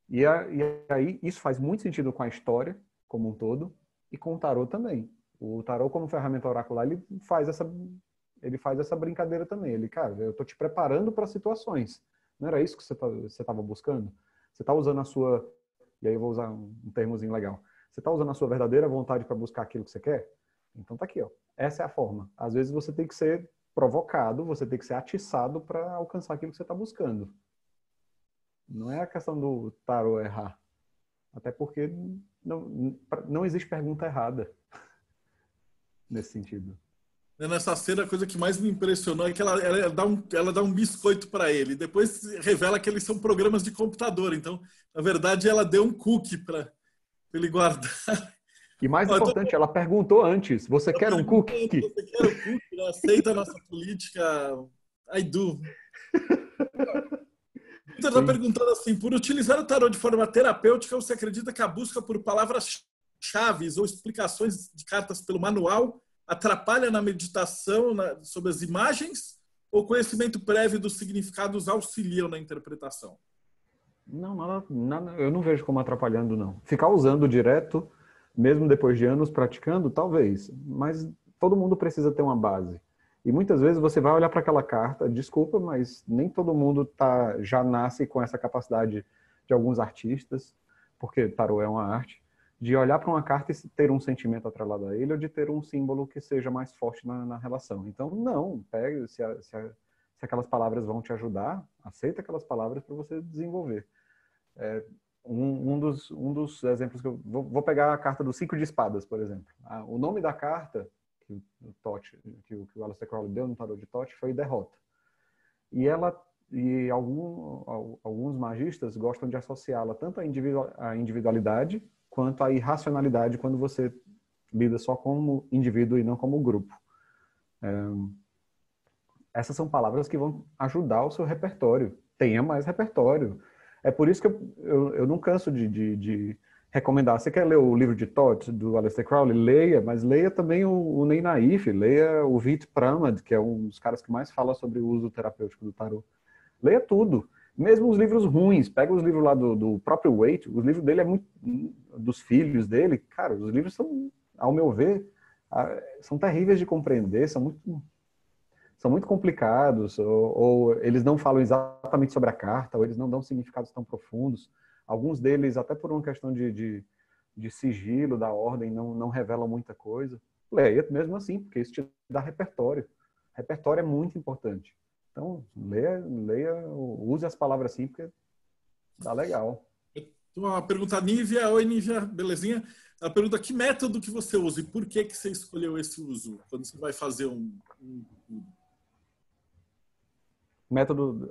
E aí, isso faz muito sentido com a história como um todo e com o tarô também. O tarô, como ferramenta oracular, ele faz essa brincadeira também. Ele, cara, eu tô te preparando para situações. Não era isso que você estava buscando? Você está usando a sua... E aí eu vou usar um termozinho legal. Você está usando a sua verdadeira vontade para buscar aquilo que você quer? Então tá aqui, ó. Essa é a forma. Às vezes você tem que ser provocado, você tem que ser atiçado para alcançar aquilo que você está buscando. Não é a questão do tarô errar. Até porque não existe pergunta errada nesse sentido. Nessa cena, a coisa que mais me impressionou é que ela dá um biscoito para ele. Depois revela que eles são programas de computador. Então, na verdade, ela deu um cookie para ele guardar. E mais importante, ela perguntou antes, você quer um cookie? Você quer um cookie? Aceita a nossa política? I do. Então, está perguntando assim, por utilizar o tarô de forma terapêutica, você acredita que a busca por palavras-chave ou explicações de cartas pelo manual atrapalha na meditação sobre as imagens ou o conhecimento prévio dos significados auxiliam na interpretação? Não, nada, eu não vejo como atrapalhando, não. Ficar usando direto, mesmo depois de anos praticando, talvez. Mas todo mundo precisa ter uma base. E muitas vezes você vai olhar para aquela carta, desculpa, mas nem todo mundo já nasce com essa capacidade de alguns artistas, porque tarô é uma arte, de olhar para uma carta e ter um sentimento atrelado a ele ou de ter um símbolo que seja mais forte na relação. Então, não, pega, se aquelas palavras vão te ajudar, aceita aquelas palavras para você desenvolver. Um dos exemplos que eu vou pegar a carta do 5 de espadas, por exemplo. O nome da carta que o Aleister Crowley deu no tarô de Thoth foi derrota. E alguns magistas gostam de associá-la tanto à individualidade quanto à irracionalidade quando você lida só como indivíduo e não como grupo. Essas são palavras que vão ajudar o seu repertório. Tenha mais repertório. É por isso que eu não canso de recomendar. Você quer ler o livro de Thoth, do Aleister Crowley? Leia, mas leia também o Ney Naif, leia o Vit Pramad, que é um dos caras que mais fala sobre o uso terapêutico do tarô. Leia tudo. Mesmo os livros ruins, pega os livros lá do próprio Waite, os livros dele é muito... dos filhos dele, cara, os livros são, ao meu ver, são terríveis de compreender, são muito complicados, ou eles não falam exatamente sobre a carta, ou eles não dão significados tão profundos. Alguns deles, até por uma questão de sigilo da ordem, não revelam muita coisa. Leia mesmo assim, porque isso te dá repertório. Repertório é muito importante. Então, leia, use as palavras assim, porque dá legal. Uma pergunta, Nívia. Oi, Nívia, belezinha? A pergunta, que método que você usa e por que você escolheu esse uso quando você vai fazer um... Método,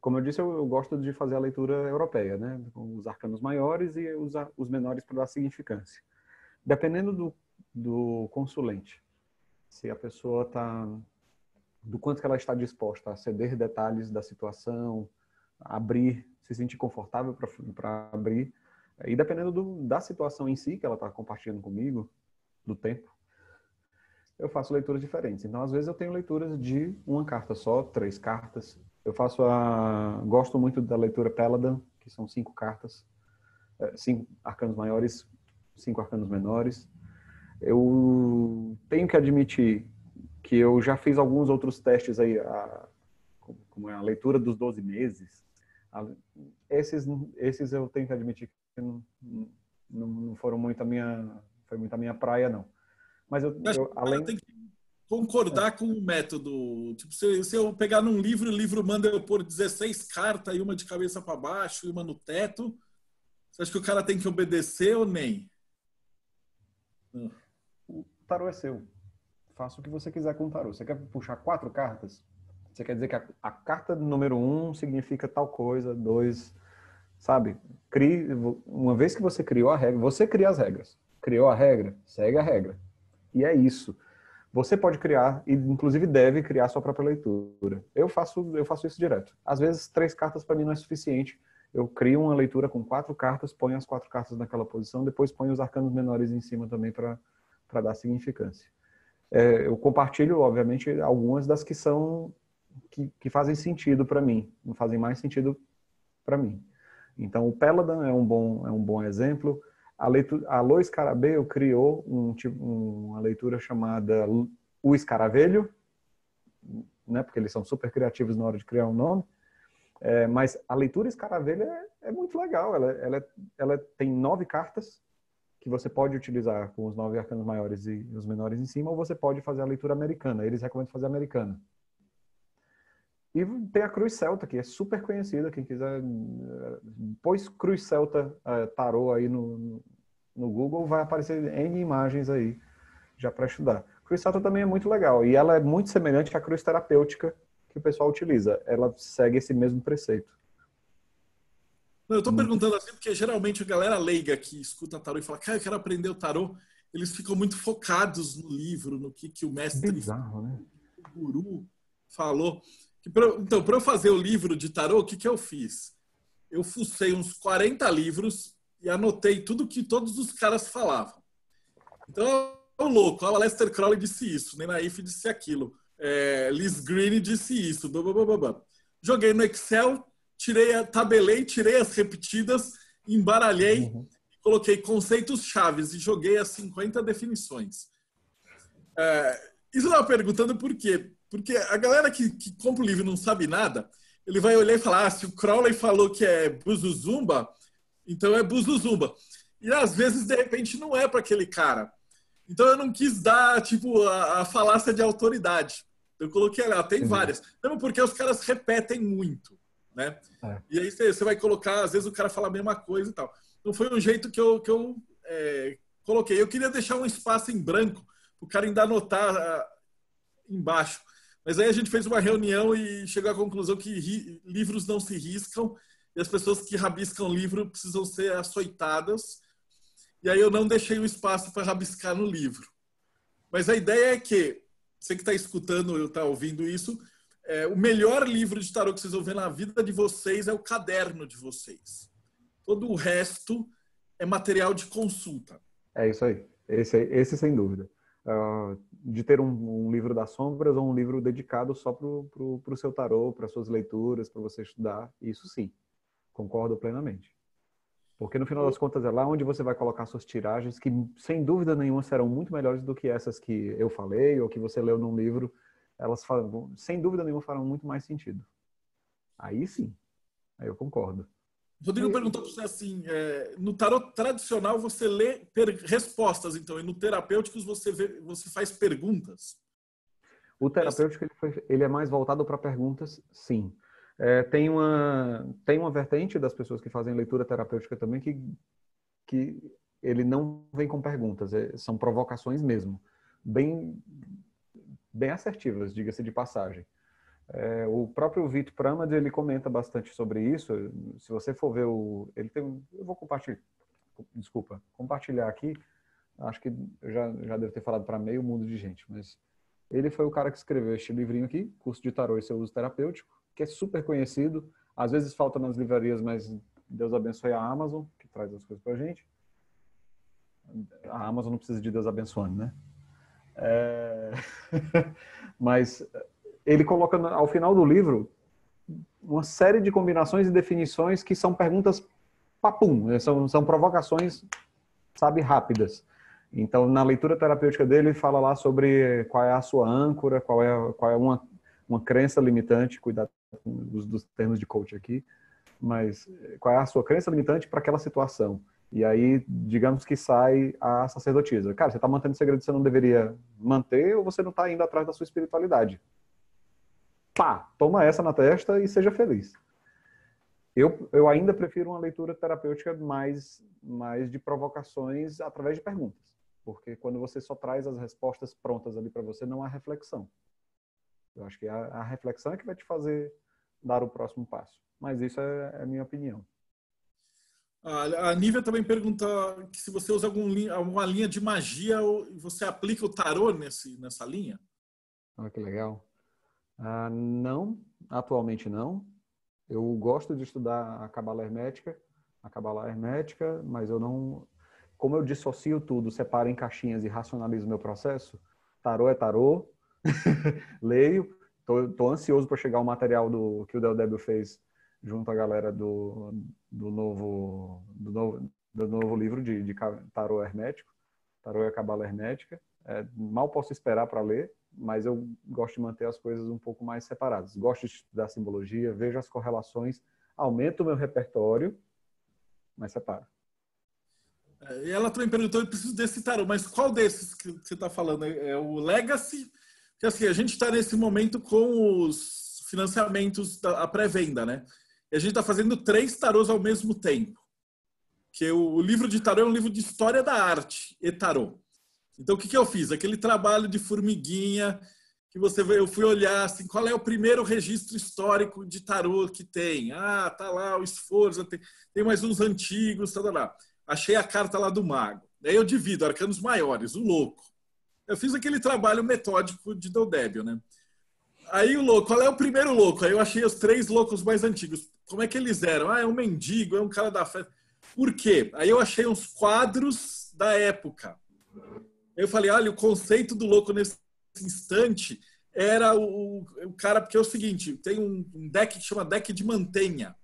como eu disse, eu gosto de fazer a leitura europeia, né? Com os arcanos maiores e os menores para dar significância. Dependendo do consulente, se a pessoa está... do quanto que ela está disposta a ceder detalhes da situação, abrir, se sentir confortável para abrir, e dependendo da situação em si que ela está compartilhando comigo, do tempo, eu faço leituras diferentes. Então, às vezes, eu tenho leituras de uma carta só, 3 cartas. Eu gosto muito da leitura Peladan, que são 5 cartas, 5 arcanos maiores, 5 arcanos menores. Eu tenho que admitir que eu já fiz alguns outros testes aí, como é a leitura dos 12 meses. Esses eu tenho que admitir que não foram muito foi muito a minha praia, não. Mas além... tem que concordar com o método. Tipo, se eu pegar num livro, o livro manda eu pôr 16 cartas e uma de cabeça para baixo e uma no teto. Você acha que o cara tem que obedecer ou nem? O tarô é seu. Faça o que você quiser com o tarô. Você quer puxar 4 cartas? Você quer dizer que a carta número 1 significa tal coisa, 2, sabe? Uma vez que você criou a regra, você cria as regras. Criou a regra, segue a regra. E é isso. Você pode criar, e inclusive deve criar sua própria leitura. Eu faço isso direto. Às vezes 3 cartas para mim não é suficiente. Eu crio uma leitura com 4 cartas, ponho as 4 cartas naquela posição, depois ponho os arcanos menores em cima também para dar significância. Eu compartilho, obviamente, algumas das que fazem sentido para mim, não fazem mais sentido para mim. Então, o Peladan é um bom exemplo. A Lois Carabeo criou uma leitura chamada O Escaravelho, né, porque eles são super criativos na hora de criar um nome. Mas a leitura Escaravelho é muito legal. Ela tem 9 cartas que você pode utilizar com os 9 arcanos maiores e os menores em cima, ou você pode fazer a leitura americana. Eles recomendam fazer a americana. E tem a Cruz Celta, que é super conhecida. Quem quiser, pôs Cruz Celta tarô aí no Google, vai aparecer N imagens aí já para estudar. Cruz Celta também é muito legal. E ela é muito semelhante à cruz terapêutica que o pessoal utiliza. Ela segue esse mesmo preceito. Eu estou perguntando assim porque geralmente a galera leiga que escuta tarô e fala, cara, eu quero aprender o tarô, eles ficam muito focados no livro, no que o mestre, bizarro, né? O guru falou. Então, para eu fazer o livro de tarô, o que eu fiz? Eu fucei uns 40 livros e anotei tudo que todos os caras falavam. Então, é um louco. O Aleister Crowley disse isso, Ney Naif disse aquilo, Liz Green disse isso, blá. Joguei no Excel, tabelei, tirei as repetidas, embaralhei, coloquei conceitos chaves e joguei as 50 definições. Isso eu estava perguntando por quê? Porque a galera que compra o livro e não sabe nada, ele vai olhar e falar, se o Crowley falou que é Buzuzumba, então é Buzuzumba. E às vezes, de repente, não é para aquele cara. Então eu não quis dar, tipo, a falácia de autoridade. Eu coloquei lá, tem várias. Mesmo porque os caras repetem muito, né? E aí você vai colocar, às vezes o cara fala a mesma coisa e tal. Então foi um jeito que eu coloquei. Eu queria deixar um espaço em branco para o cara ainda anotar embaixo. Mas aí a gente fez uma reunião e chegou à conclusão que livros não se riscam e as pessoas que rabiscam livro precisam ser açoitadas. E aí eu não deixei o espaço para rabiscar no livro. Mas a ideia é que, você que está escutando ou está ouvindo isso, o melhor livro de tarô que vocês vão ver na vida de vocês é o caderno de vocês. Todo o resto é material de consulta. É isso aí. Esse sem dúvida. De ter um livro das sombras ou um livro dedicado só para o seu tarô, para suas leituras, para você estudar, isso sim, concordo plenamente. Porque no final das contas é lá onde você vai colocar suas tiragens, que sem dúvida nenhuma serão muito melhores do que essas que eu falei ou que você leu num livro. Elas sem dúvida nenhuma farão muito mais sentido. Aí sim, aí eu concordo. Rodrigo perguntou para você assim, no tarô tradicional você lê respostas, então, e no terapêutico você faz perguntas? O terapêutico ele é mais voltado para perguntas, sim. Tem uma vertente das pessoas que fazem leitura terapêutica também que ele não vem com perguntas, são provocações mesmo, bem assertivas, diga-se de passagem. O próprio Vitor Pramad, ele comenta bastante sobre isso. Se você for ver eu vou compartilhar aqui. Acho que eu já devo ter falado para meio mundo de gente, mas ele foi o cara que escreveu este livrinho aqui, Curso de Tarô e seu uso terapêutico, que é super conhecido. Às vezes falta nas livrarias, mas Deus abençoe a Amazon, que traz as coisas pra gente. A Amazon não precisa de Deus abençoando, né? Mas ele coloca ao final do livro uma série de combinações e definições que são perguntas papum, são provocações, sabe, rápidas. Então, na leitura terapêutica dele, ele fala lá sobre qual é a sua âncora, qual é uma crença limitante, cuidado dos termos de coach aqui, mas qual é a sua crença limitante para aquela situação. E aí, digamos que sai a sacerdotisa. Cara, você está mantendo segredo que você não deveria manter ou você não está indo atrás da sua espiritualidade? Pá, toma essa na testa e seja feliz. Eu ainda prefiro uma leitura terapêutica mais de provocações através de perguntas. Porque quando você só traz as respostas prontas ali para você, não há reflexão. Eu acho que a reflexão é que vai te fazer dar o próximo passo. Mas isso é a minha opinião. A Nívia também pergunta que se você usa alguma linha de magia, ou você aplica o tarô nessa linha? Que legal. Não, atualmente não. Eu gosto de estudar a Cabala Hermética, mas eu não... Como eu dissocio tudo, separo em caixinhas e racionalizo meu processo, tarô é tarô, leio, tô ansioso para chegar o material que o Del Débio fez junto à galera do novo livro de tarô hermético, tarô e a Cabala Hermética. Mal posso esperar para ler, mas eu gosto de manter as coisas um pouco mais separadas. Gosto de estudar simbologia, vejo as correlações, aumento o meu repertório, mas separo. E ela também perguntou, eu preciso desse tarô, mas qual desses que você está falando? É o Legacy? Porque assim, a gente está nesse momento com os financiamentos da pré-venda, né? E a gente está fazendo 3 tarôs ao mesmo tempo. Que o livro de tarô é um livro de história da arte e tarô. Então, o que eu fiz? Aquele trabalho de formiguinha, que eu fui olhar assim, qual é o primeiro registro histórico de tarô que tem? Tá lá o Esforza, tem mais uns antigos, tá lá. Achei a carta lá do mago. Daí eu divido, arcanos maiores, o louco. Eu fiz aquele trabalho metódico de Del Débio, né? Aí o louco, qual é o primeiro louco? Aí eu achei os 3 loucos mais antigos. Como é que eles eram? É um mendigo, é um cara da festa. Por quê? Aí eu achei uns quadros da época. Eu falei, olha, o conceito do louco nesse instante era o cara, porque é o seguinte, tem um deck que chama deck de mantenha,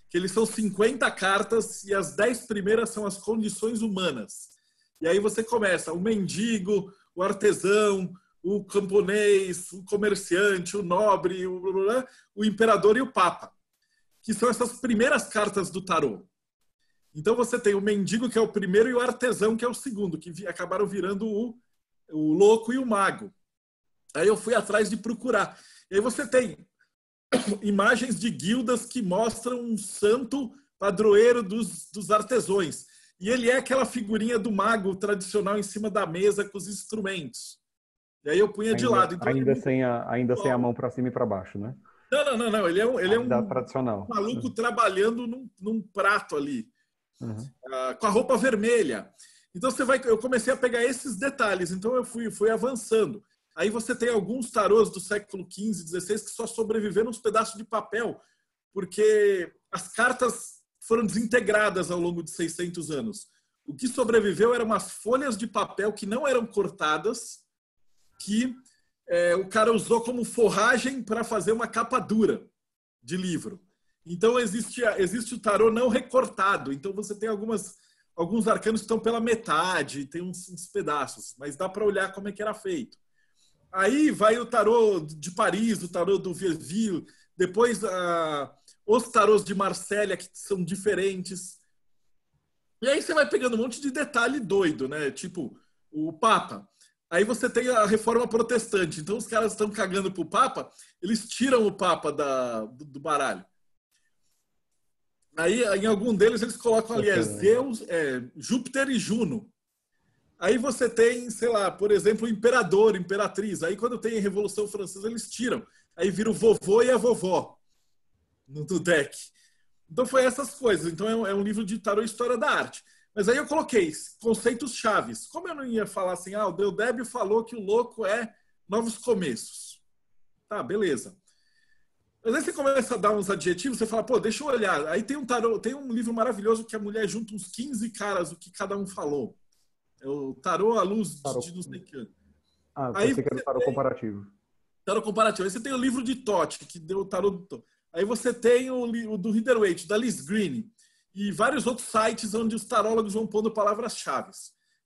que eles são 50 cartas e as 10 primeiras são as condições humanas. E aí você começa o mendigo, o artesão, o camponês, o comerciante, o nobre, o imperador e o papa, que são essas primeiras cartas do tarô. Então você tem o mendigo, que é o primeiro, e o artesão, que é o segundo, que acabaram virando o louco e o mago. Aí eu fui atrás de procurar. E aí você tem imagens de guildas que mostram um santo padroeiro dos artesões. E ele é aquela figurinha do mago tradicional em cima da mesa com os instrumentos. E aí eu punha de lado. Então, ainda sem a mão para cima e para baixo, né? Não. Ele é um tradicional. maluco trabalhando num prato ali. Com a roupa vermelha. Então eu comecei a pegar esses detalhes. Então eu fui avançando. Aí você tem alguns tarôs do século XV, XVI que só sobreviveram uns pedaços de papel, porque as cartas foram desintegradas ao longo de 600 anos. O que sobreviveu eram umas folhas de papel que não eram cortadas, que o cara usou como forragem para fazer uma capa dura de livro. Então existe o tarô não recortado. Então você tem alguns arcanos que estão pela metade, tem uns pedaços, mas dá para olhar como é que era feito. Aí vai o tarô de Paris, o tarô do Vieuville, depois os tarôs de Marsella, que são diferentes. E aí você vai pegando um monte de detalhe doido, né? Tipo, o Papa. Aí você tem a reforma protestante. Então os caras estão cagando pro Papa, eles tiram o Papa do baralho. Aí em algum deles eles colocam ali Zeus, Júpiter e Juno. Aí você tem, sei lá, por exemplo, o imperador, imperatriz. Aí quando tem a Revolução Francesa eles tiram. Aí vira o vovô e a vovó no deck. Então foi essas coisas. Então é um livro de tarô e história da arte. Mas aí eu coloquei conceitos chaves. Como eu não ia falar assim, o Deodébio falou que o louco é novos começos. Tá, beleza. Mas aí você começa a dar uns adjetivos, você fala, pô, deixa eu olhar. Aí tem um tarô, tem um livro maravilhoso que a mulher junta uns 15 caras, o que cada um falou. É o Tarô à Luz de não sei o que. Aí você quer o tarô comparativo. Tarô comparativo. Aí você tem o livro de Totti, que deu o tarô do Totti. Aí você tem o do Rider-Waite, da Liz Green. E vários outros sites onde os tarólogos vão pondo palavras-chave.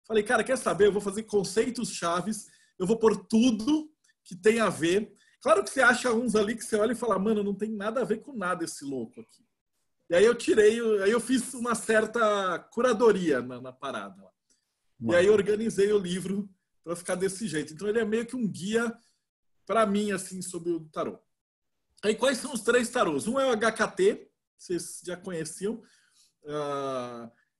Falei, cara, quer saber? Eu vou fazer conceitos chaves, eu vou pôr tudo que tem a ver. Claro que você acha uns ali que você olha e fala, mano, não tem nada a ver com nada esse louco aqui. E aí aí eu fiz uma certa curadoria na parada. E aí eu organizei o livro para ficar desse jeito. Então ele é meio que um guia para mim, assim, sobre o tarô. Aí quais são os 3 tarôs? Um é o HKT, vocês já conheciam,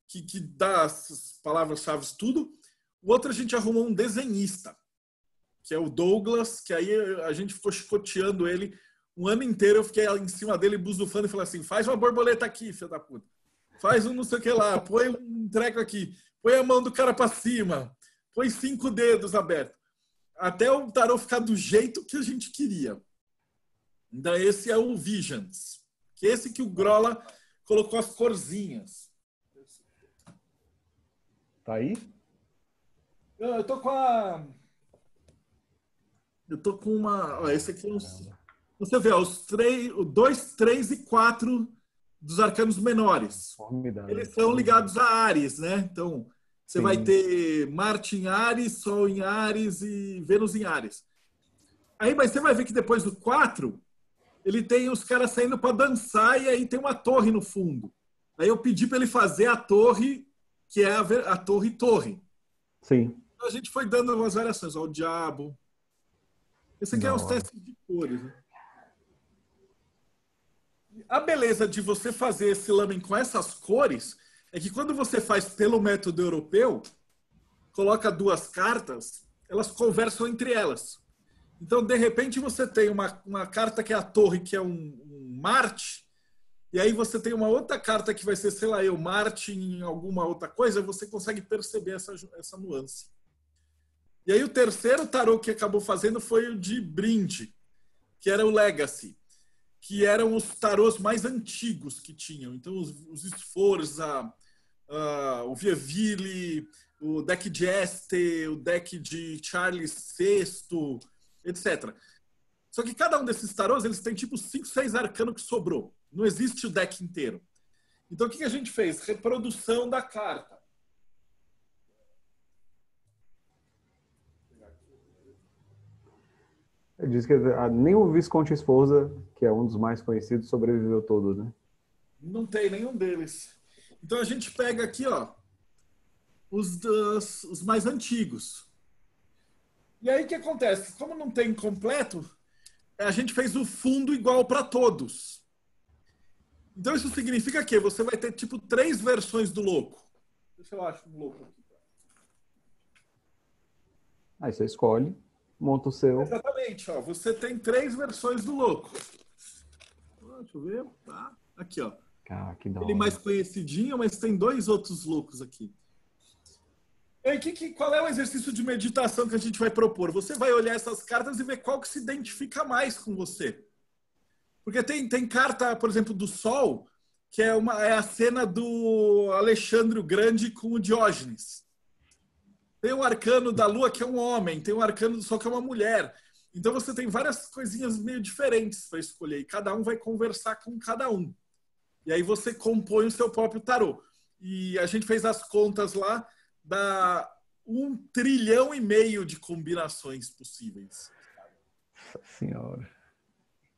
que dá as palavras-chave tudo. O outro a gente arrumou um desenhista, que é o Douglas, que aí a gente ficou chicoteando ele um ano inteiro. Eu fiquei em cima dele buzufando e falei assim, faz uma borboleta aqui, filho da puta. Faz um não sei o que lá, põe um treco aqui, põe a mão do cara para cima, põe 5 dedos abertos. Até o tarô ficar do jeito que a gente queria. Então esse é o Visions, que é esse que o Grola colocou as corzinhas. Tá aí? Eu tô com uma... esse aqui é você vê, os 2, 3 e 4 dos arcanos menores. Formidável. Eles são ligados a Áries, né? Então, você Sim. vai ter Marte em Áries, Sol em Áries e Vênus em Áries. Aí, mas você vai ver que depois do 4, ele tem os caras saindo para dançar e aí tem uma torre no fundo. Aí eu pedi para ele fazer a torre, que é a torre. Sim. Então a gente foi dando umas variações. Ó, o diabo. Esse aqui é os testes de cores. Né? A beleza de você fazer esse lamen com essas cores é que quando você faz pelo método europeu, coloca 2 cartas, elas conversam entre elas. Então, de repente, você tem uma carta que é a torre, que é um Marte, e aí você tem uma outra carta que vai ser, sei lá, Marte em alguma outra coisa, você consegue perceber essa nuance. E aí o terceiro tarô que acabou fazendo foi o de Brinde, que era o Legacy, que eram os tarôs mais antigos que tinham. Então, os Sforza, o Vieuville, o deck de Este, o deck de Charles VI, etc. Só que cada um desses tarôs, eles têm tipo 5, 6 arcanos que sobrou. Não existe o deck inteiro. Então, o que a gente fez? Reprodução da carta. Diz que nem o Visconde Sforza, que é um dos mais conhecidos, sobreviveu todo, né? Não tem nenhum deles. Então a gente pega aqui, ó, os mais antigos. E aí o que acontece? Como não tem completo, a gente fez o fundo igual para todos. Então isso significa que você vai ter tipo 3 versões do louco. Deixa eu achar um louco aqui. Aí você escolhe, monta o seu. Exatamente, ó. Você tem 3 versões do louco. Deixa eu ver. Tá. Aqui, ó. Ah, que da Ele hora. mais conhecidinho, mas tem 2 outros loucos aqui. E qual é o exercício de meditação que a gente vai propor? Você vai olhar essas cartas e ver qual que se identifica mais com você. Porque tem carta, por exemplo, do Sol, que é a cena do Alexandre o Grande com o Diógenes. Tem o arcano da Lua, que é um homem. Tem o arcano do Sol, que é uma mulher. Então você tem várias coisinhas meio diferentes para escolher. E cada um vai conversar com cada um. E aí você compõe o seu próprio tarô. E a gente fez as contas lá, dá 1,5 trilhão de combinações possíveis. Nossa senhora.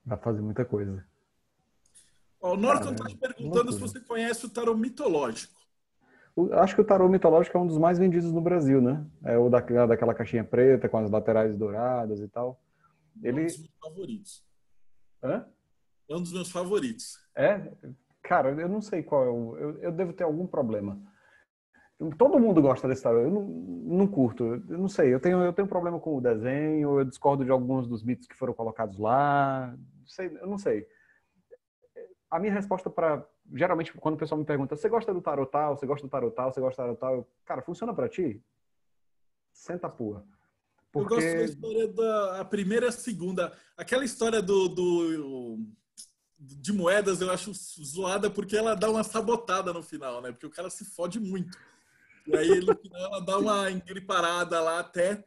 Vai fazer muita coisa. Ó, o Norton está te perguntando se você conhece o tarô mitológico. Acho que o tarô mitológico é um dos mais vendidos no Brasil, né? É o daquela caixinha preta com as laterais douradas e tal. É um dos meus favoritos. Hã? É um dos meus favoritos. É? Cara, eu não sei qual é o... Eu devo ter algum problema. Todo mundo gosta desse tarô. Eu não curto. Eu não sei. Eu tenho problema com o desenho. Eu discordo de alguns dos mitos que foram colocados lá. Eu não sei. A minha resposta para... Geralmente, quando o pessoal me pergunta, você gosta do tarô tal? Você gosta do tarô tal? Você gosta do tarô tal? Cara, funciona para ti? Senta a porra. Porque... Eu gosto da história da primeira e a segunda. Aquela história de moedas eu acho zoada porque ela dá uma sabotada no final, né? Porque o cara se fode muito. E aí no final ela dá uma engriparada lá até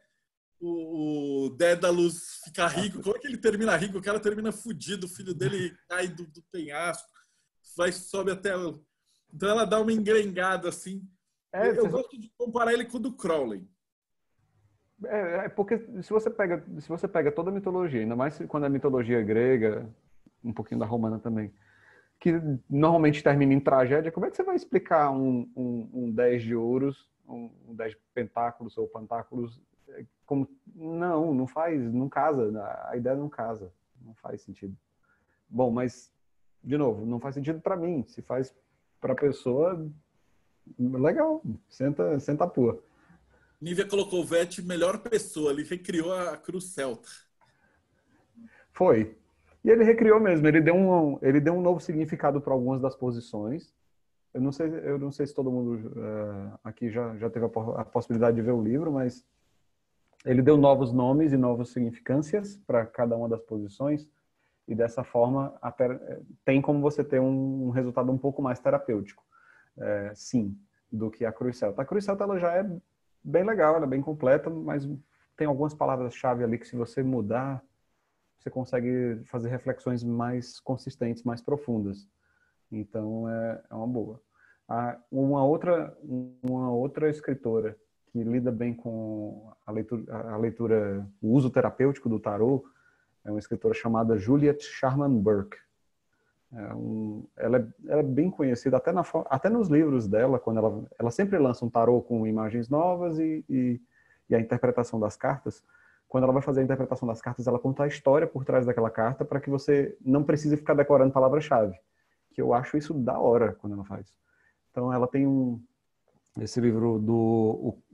o Dédalus ficar rico. Como é que ele termina rico? O cara termina fudido, o filho dele cai do penhasco, sobe até... Então ela dá uma engrengada assim. Eu gosto de comparar ele com o do Crowley. Porque se você pega toda a mitologia, ainda mais quando é mitologia grega, um pouquinho da romana também, que normalmente termina em tragédia, como é que você vai explicar um 10 de ouros, um 10 de pentáculos ou pentáculos? Como... Não faz, não casa, a ideia não casa, não faz sentido. Bom, mas, de novo, não faz sentido para mim, se faz para a pessoa, legal, senta a pua. Nívia colocou o Vete melhor pessoa, ele recriou a Cruz Celta. Foi. E ele recriou mesmo, ele deu um novo significado para algumas das posições. Eu não sei se todo mundo aqui já teve a possibilidade de ver o livro, mas ele deu novos nomes e novas significâncias para cada uma das posições, e dessa forma tem como você ter um resultado um pouco mais terapêutico, sim, do que a Cruz Celta. A Cruz Celta ela já é bem legal, ela é bem completa, mas tem algumas palavras-chave ali que se você mudar, você consegue fazer reflexões mais consistentes, mais profundas. Então, é uma boa. Uma outra escritora que lida bem com a leitura, o uso terapêutico do tarô, é uma escritora chamada Juliet Sharman Burke. Ela é bem conhecida, até nos livros dela, quando ela sempre lança um tarô com imagens novas e a interpretação das cartas. Quando ela vai fazer a interpretação das cartas, ela conta a história por trás daquela carta para que você não precise ficar decorando palavra-chave. Que eu acho isso da hora quando ela faz. Então, ela tem esse livro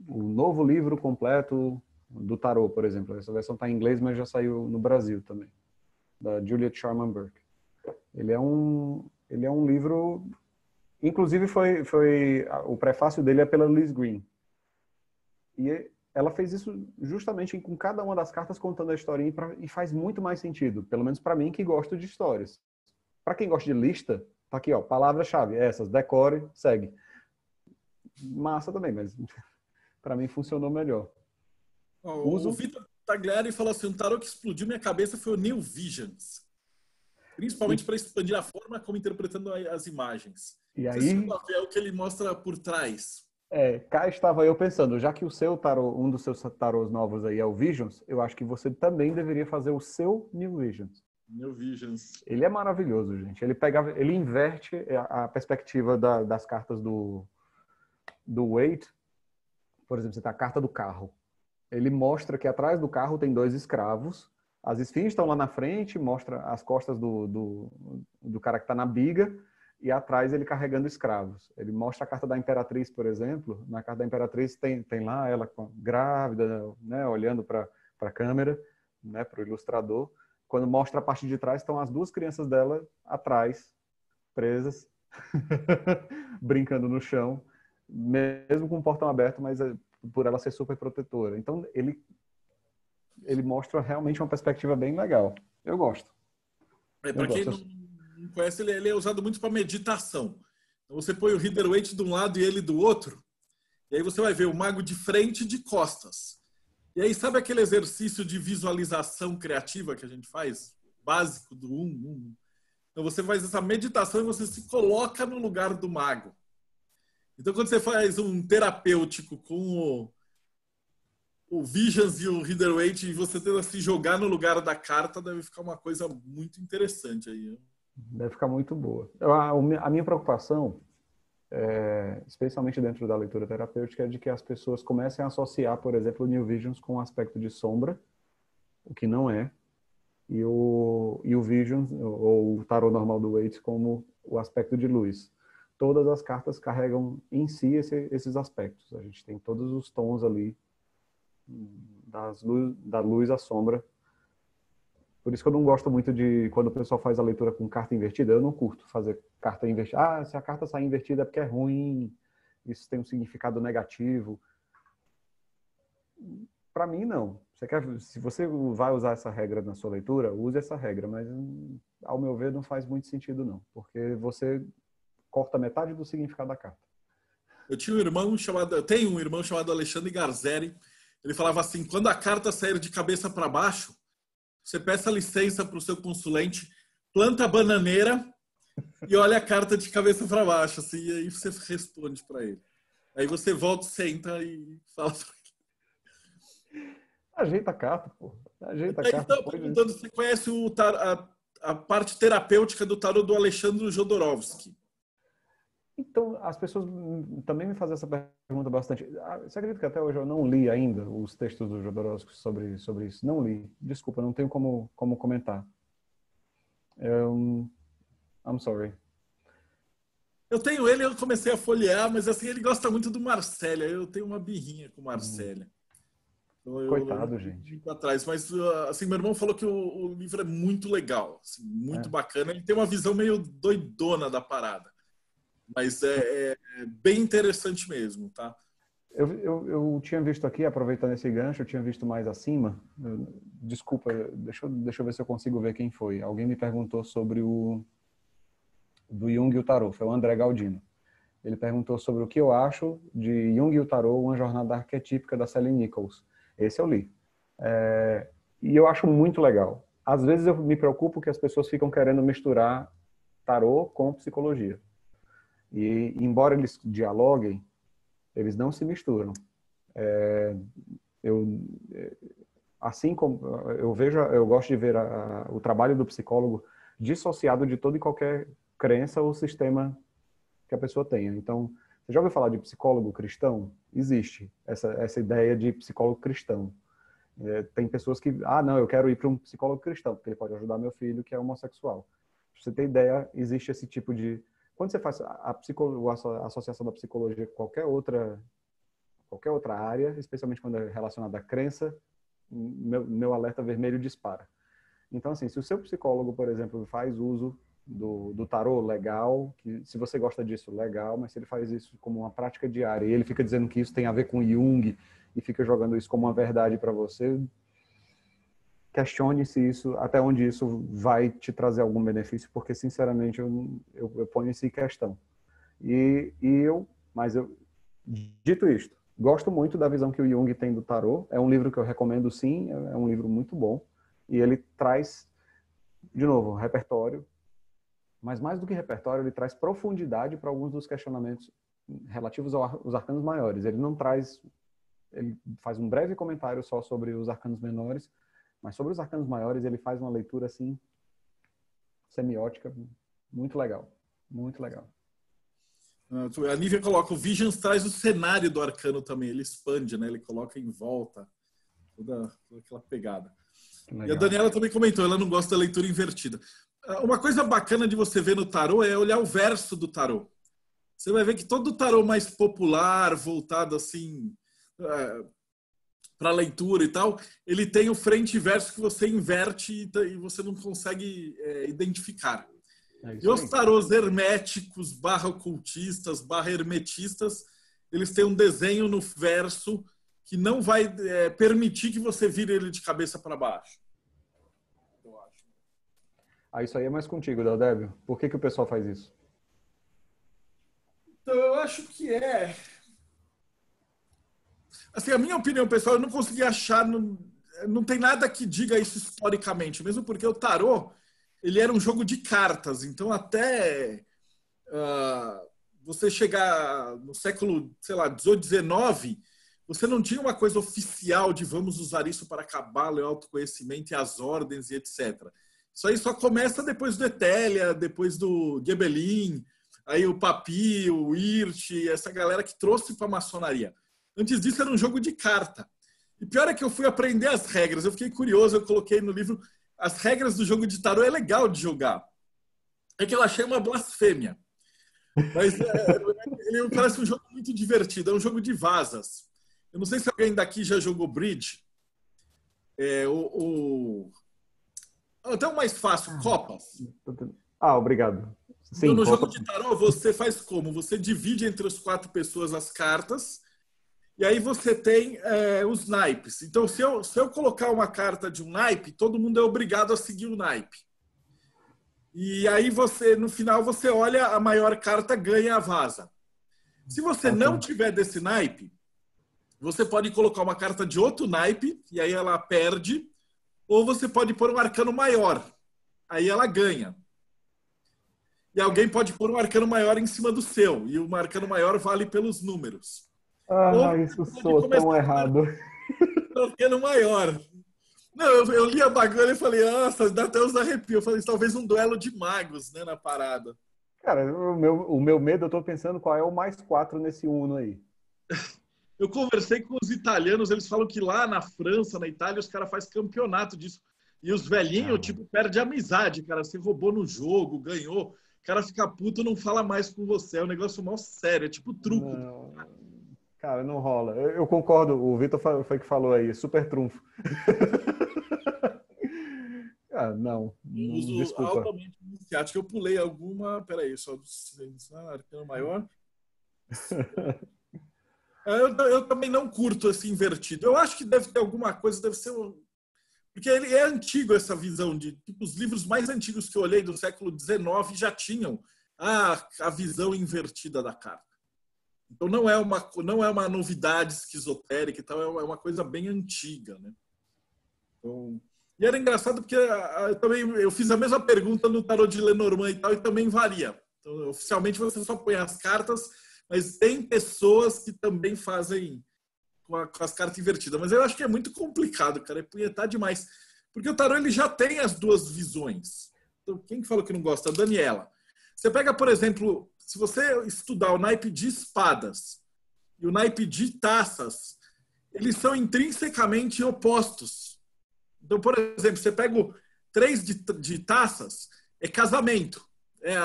o novo livro completo do tarô, por exemplo. Essa versão está em inglês, mas já saiu no Brasil também, da Juliet Sharman Burke. Ele é um livro... Inclusive, o prefácio dele é pela Liz Green. E ela fez isso justamente com cada uma das cartas contando a historinha e faz muito mais sentido, pelo menos para mim que gosto de histórias. Para quem gosta de lista, tá aqui, ó, palavra-chave, essas, decore, segue. Massa também, mas para mim funcionou melhor. O Vitor Tagliari falou assim, um tarô que explodiu minha cabeça foi o New Visions. Principalmente para expandir a forma como interpretando as imagens. E aí... é o que ele mostra por trás. Cá estava eu pensando, já que o seu tarô, um dos seus tarôs novos aí é o Visions, eu acho que você também deveria fazer o seu New Visions. New Visions. Ele é maravilhoso, gente. Ele inverte a perspectiva das cartas do Waite. Por exemplo, você tem a carta do carro. Ele mostra que atrás do carro tem 2 escravos. As esfinges estão lá na frente, mostra as costas do cara que está na biga, e atrás ele carregando escravos. Ele mostra a carta da Imperatriz, por exemplo. Na carta da Imperatriz tem lá ela grávida, né, olhando para a câmera, né, para o ilustrador. Quando mostra a parte de trás, estão as 2 crianças dela atrás, presas, brincando no chão, mesmo com o portão aberto, mas por ela ser super protetora. Então, ele mostra realmente uma perspectiva bem legal. Eu gosto. Para quem não conhece, ele é usado muito para meditação. Então, você põe o Rider-Waite de um lado e ele do outro, e aí você vai ver o mago de frente e de costas. E aí, sabe aquele exercício de visualização criativa que a gente faz? Básico do 1. Então, você faz essa meditação e você se coloca no lugar do mago. Então, quando você faz um terapêutico com o Visions e o Rider-Waite e você tenta se jogar no lugar da carta, deve ficar uma coisa muito interessante aí. Deve ficar muito boa. A minha preocupação, especialmente dentro da leitura terapêutica, é de que as pessoas comecem a associar, por exemplo, o New Visions com o aspecto de sombra, o que não é, e o Visions, ou o tarô normal do Waite, como o aspecto de luz. Todas as cartas carregam em si esses aspectos. A gente tem todos os tons ali, da luz à sombra. Por isso que eu não gosto muito de quando o pessoal faz a leitura com carta invertida. Eu não curto fazer carta invertida. Se a carta sair invertida é porque é ruim, isso tem um significado negativo. Para mim, não. Se você vai usar essa regra na sua leitura, use essa regra, mas ao meu ver não faz muito sentido não, porque você corta metade do significado da carta. Eu tenho um irmão chamado Alexandre Garzeri. Ele falava assim: quando a carta sair de cabeça para baixo, você peça licença para o seu consulente, planta a bananeira e olha a carta de cabeça para baixo, assim, e aí você responde para ele. Aí você volta, senta e fala para ele. Ajeita a carta, pô. Ajeita a carta. Então, perguntando se você conhece a parte terapêutica do tarô do Alexandre Jodorowsky. Então, as pessoas também me fazem essa pergunta bastante. Você acredita que até hoje eu não li ainda os textos do Jodorowsky sobre isso? Não li. Desculpa, não tenho como comentar. I'm sorry. Eu tenho ele, eu comecei a folhear, mas assim, ele gosta muito do Marcélia. Eu tenho uma birrinha com Marcélia. Então, Coitado, gente. Atrás. Mas assim, meu irmão falou que o livro é muito legal, assim, muito bacana. Ele tem uma visão meio doidona da parada. Mas é bem interessante mesmo, tá? Eu tinha visto aqui, aproveitando esse gancho, eu tinha visto mais acima. Desculpa, deixa eu ver se eu consigo ver quem foi. Alguém me perguntou sobre do Jung e o tarô, foi o André Galdino. Ele perguntou sobre o que eu acho de Jung e o tarô, uma jornada arquetípica da Sally Nichols. Esse eu li. E eu acho muito legal. Às vezes eu me preocupo que as pessoas ficam querendo misturar tarô com psicologia. E embora eles dialoguem, eles não se misturam. Assim como eu gosto de ver o trabalho do psicólogo dissociado de toda e qualquer crença ou sistema que a pessoa tenha. Então, você já ouviu falar de psicólogo cristão? Existe essa ideia de psicólogo cristão. Tem pessoas que, não, eu quero ir para um psicólogo cristão, porque ele pode ajudar meu filho que é homossexual. Pra você ter ideia, existe esse tipo de... Quando você faz a associação da psicologia com qualquer outra área, especialmente quando é relacionada à crença, meu alerta vermelho dispara. Então, assim, se o seu psicólogo, por exemplo, faz uso do tarô, legal, que se você gosta disso, legal, mas se ele faz isso como uma prática diária e ele fica dizendo que isso tem a ver com Jung e fica jogando isso como uma verdade para você, questione se isso, até onde isso vai te trazer algum benefício, porque sinceramente eu ponho isso em questão. Mas dito isto, gosto muito da visão que o Jung tem do tarô. É um livro que eu recomendo, sim, é um livro muito bom e ele traz, de novo, repertório, mas mais do que repertório, ele traz profundidade para alguns dos questionamentos relativos aos arcanos maiores. Ele faz um breve comentário só sobre os arcanos menores, mas sobre os arcanos maiores ele faz uma leitura assim semiótica muito legal, muito legal. A Nívia coloca, o Visions traz o cenário do arcano também, ele expande, né? Ele coloca em volta toda aquela pegada. E a Daniela também comentou, ela não gosta da leitura invertida. Uma coisa bacana de você ver no tarô é olhar o verso do tarô. Você vai ver que todo o tarô mais popular, voltado assim para leitura e tal, ele tem o frente e verso que você inverte e você não consegue identificar. E os tarôs herméticos, /ocultistas, /hermetistas, eles têm um desenho no verso que não vai permitir que você vire ele de cabeça para baixo. Eu acho. Isso aí é mais contigo, Deldébio. Por que o pessoal faz isso? Então, eu acho que assim, a minha opinião pessoal, eu não consegui achar, não tem nada que diga isso historicamente, mesmo porque o tarô, ele era um jogo de cartas, então até você chegar no século, sei lá, 18, 19, você não tinha uma coisa oficial de vamos usar isso para cabala, o autoconhecimento e as ordens e etc. Isso aí só começa depois do Etélia, depois do Gebelin, aí o Papi, o Hirt, essa galera que trouxe para a maçonaria. Antes disso era um jogo de carta. E pior é que eu fui aprender as regras. Eu fiquei curioso, eu coloquei no livro as regras do jogo de tarô. É legal de jogar. É que eu achei uma blasfêmia. Mas ele parece um jogo muito divertido. É um jogo de vasas. Eu não sei se alguém daqui já jogou bridge. Até o mais fácil, copas. Obrigado. Sim, então, no jogo de tarô, você faz como? Você divide entre as 4 pessoas as cartas. E aí você tem os naipes. Então, se eu colocar uma carta de um naipe, todo mundo é obrigado a seguir o naipe. E aí no final, você olha, a maior carta ganha a vaza. Se você não tiver desse naipe, você pode colocar uma carta de outro naipe, e aí ela perde, ou você pode pôr um arcano maior, aí ela ganha. E alguém pode pôr um arcano maior em cima do seu, e o arcano maior vale pelos números. Isso soa tão errado. Arcano maior. Não, eu li a bagulha e falei, nossa, dá até uns arrepios. Eu falei, talvez um duelo de magos, né, na parada. Cara, o meu medo, eu tô pensando qual é o mais 4 nesse Uno aí. Eu conversei com os italianos, eles falam que lá na França, na Itália, os caras fazem campeonato disso. E os velhinhos, tipo, perde amizade, cara. Você roubou no jogo, ganhou. O cara fica puto, não fala mais com você. É um negócio mal sério, é tipo truco. Não. Cara, não rola. Eu concordo, o Vitor foi que falou aí, super trunfo. Não. Eu uso Desculpa. altamente iniciática. Eu pulei alguma. Peraí, só arcano maior. Eu também não curto esse invertido. Eu acho que deve ter alguma coisa, deve ser. Porque ele é antigo, essa visão de. Tipo, os livros mais antigos que eu olhei do século XIX já tinham a visão invertida da carta. Então não é uma novidade esquizotérica e tal, é uma coisa bem antiga, né? Então, e era engraçado porque eu fiz a mesma pergunta no tarot de Lenormand e tal, e também varia. Então, oficialmente você só põe as cartas, mas tem pessoas que também fazem com as cartas invertidas. Mas eu acho que é muito complicado, cara, é punhetar demais. Porque o tarot ele já tem as duas visões. Então, quem falou que não gosta? A Daniela. Você pega, por exemplo, se você estudar o naipe de espadas e o naipe de taças, eles são intrinsecamente opostos. Então, por exemplo, você pega o 3 de taças, é casamento.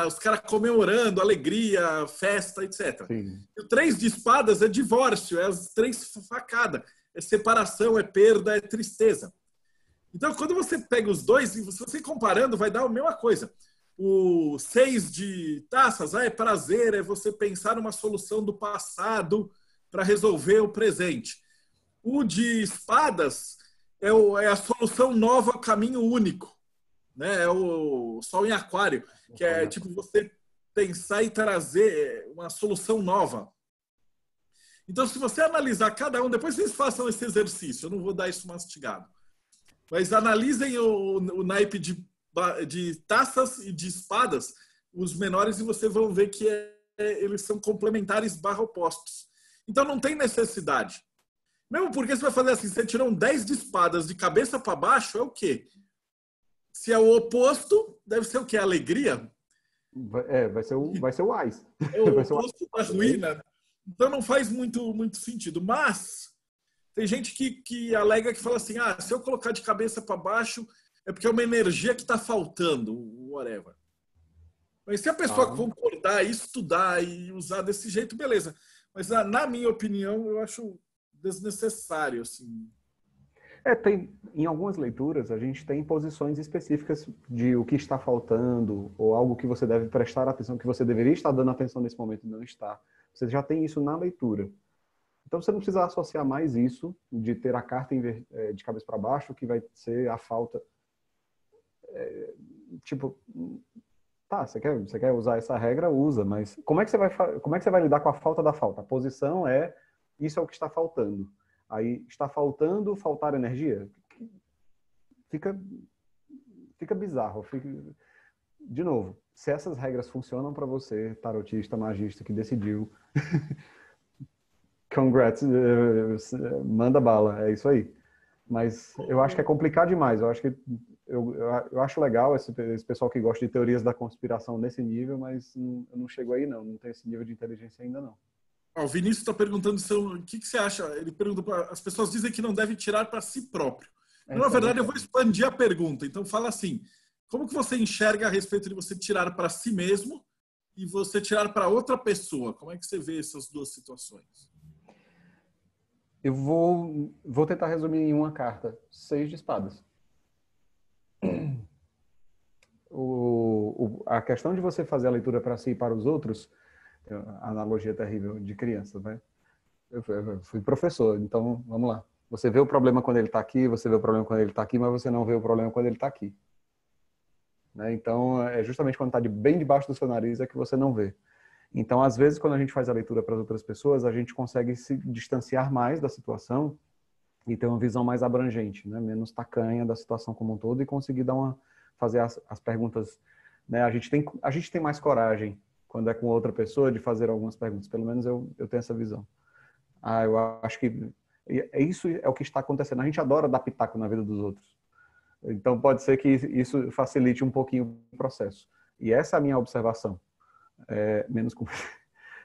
Os caras comemorando, alegria, festa, etc. Sim. E o 3 de espadas é divórcio, é as 3 facadas. É separação, é perda, é tristeza. Então, quando você pega os dois, e você comparando, vai dar a mesma coisa. O 6 de taças, é prazer, é você pensar numa solução do passado para resolver o presente. O de espadas é a solução nova, caminho único. Né? É o Sol em Aquário, que é tipo você pensar e trazer uma solução nova. Então, se você analisar cada um, depois vocês façam esse exercício, eu não vou dar isso mastigado. Mas analisem o naipe de taças e de espadas, os menores, e vocês vão ver que eles são complementares / opostos. Então não tem necessidade. Mesmo porque você vai fazer assim, você tirou um 10 de espadas de cabeça para baixo, é o quê? Se é o oposto, deve ser o quê? Alegria? Vai ser o AIS. É o oposto da ruína. Então não faz muito sentido. Mas tem gente que alega que fala assim, se eu colocar de cabeça para baixo, é porque é uma energia que está faltando, whatever. Mas se a pessoa concordar, estudar e usar desse jeito, beleza. Mas na minha opinião, eu acho desnecessário, assim. Em algumas leituras, a gente tem posições específicas de o que está faltando, ou algo que você deve prestar atenção, que você deveria estar dando atenção nesse momento e não está. Você já tem isso na leitura. Então você não precisa associar mais isso de ter a carta de cabeça para baixo, que vai ser a falta. Tipo, tá, você quer usar essa regra, usa, mas como é que você vai lidar com a falta da falta? A posição isso é o que está faltando. Aí está faltar energia? Fica bizarro. De novo, se essas regras funcionam para você, tarotista, magista que decidiu, congrats, manda bala, é isso aí. Mas eu acho que é complicado demais. Eu acho que eu acho legal esse pessoal que gosta de teorias da conspiração nesse nível, mas eu não chego aí não tenho esse nível de inteligência ainda não. O Vinícius está perguntando o que você acha. Ele pergunta, as pessoas dizem que não deve tirar para si próprio. Na verdade, eu vou expandir a pergunta. Então, fala assim, como que você enxerga a respeito de você tirar para si mesmo e você tirar para outra pessoa? Como é que você vê essas duas situações? Eu vou tentar resumir em uma carta. 6 de espadas. A questão de você fazer a leitura para si e para os outros, a analogia terrível de criança, né? Eu fui professor, então vamos lá. Você vê o problema quando ele está aqui, você vê o problema quando ele está aqui, mas você não vê o problema quando ele está aqui. Né? Então, é justamente quando está bem debaixo do seu nariz é que você não vê. Então, às vezes, quando a gente faz a leitura para as outras pessoas, a gente consegue se distanciar mais da situação e ter uma visão mais abrangente, né? Menos tacanha da situação como um todo e conseguir fazer as perguntas. Né? A gente tem mais coragem quando é com outra pessoa de fazer algumas perguntas. Pelo menos eu tenho essa visão. Eu acho que isso é o que está acontecendo. A gente adora dar pitaco na vida dos outros. Então, pode ser que isso facilite um pouquinho o processo. E essa é a minha observação.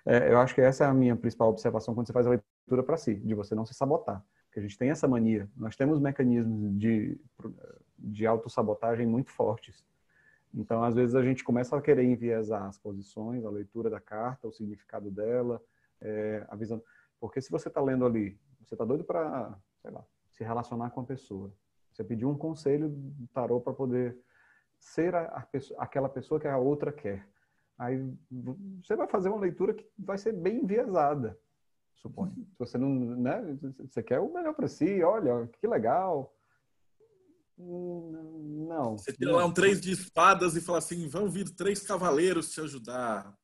Eu acho que essa é a minha principal observação quando você faz a leitura para si, de você não se sabotar. Porque a gente tem essa mania. Nós temos mecanismos de autossabotagem muito fortes. Então, às vezes, a gente começa a querer enviesar as posições, a leitura da carta, o significado dela, a visão. Porque se você está lendo ali, você está doido para, sei lá, se relacionar com a pessoa. Você pediu um conselho do tarô para poder ser aquela pessoa que a outra quer. Aí você vai fazer uma leitura que vai ser bem enviesada, suponho. Se você não, né, você quer o melhor para si, olha, que legal. Não. Você tira lá um 3 de espadas e fala assim, vão vir 3 cavaleiros te ajudar.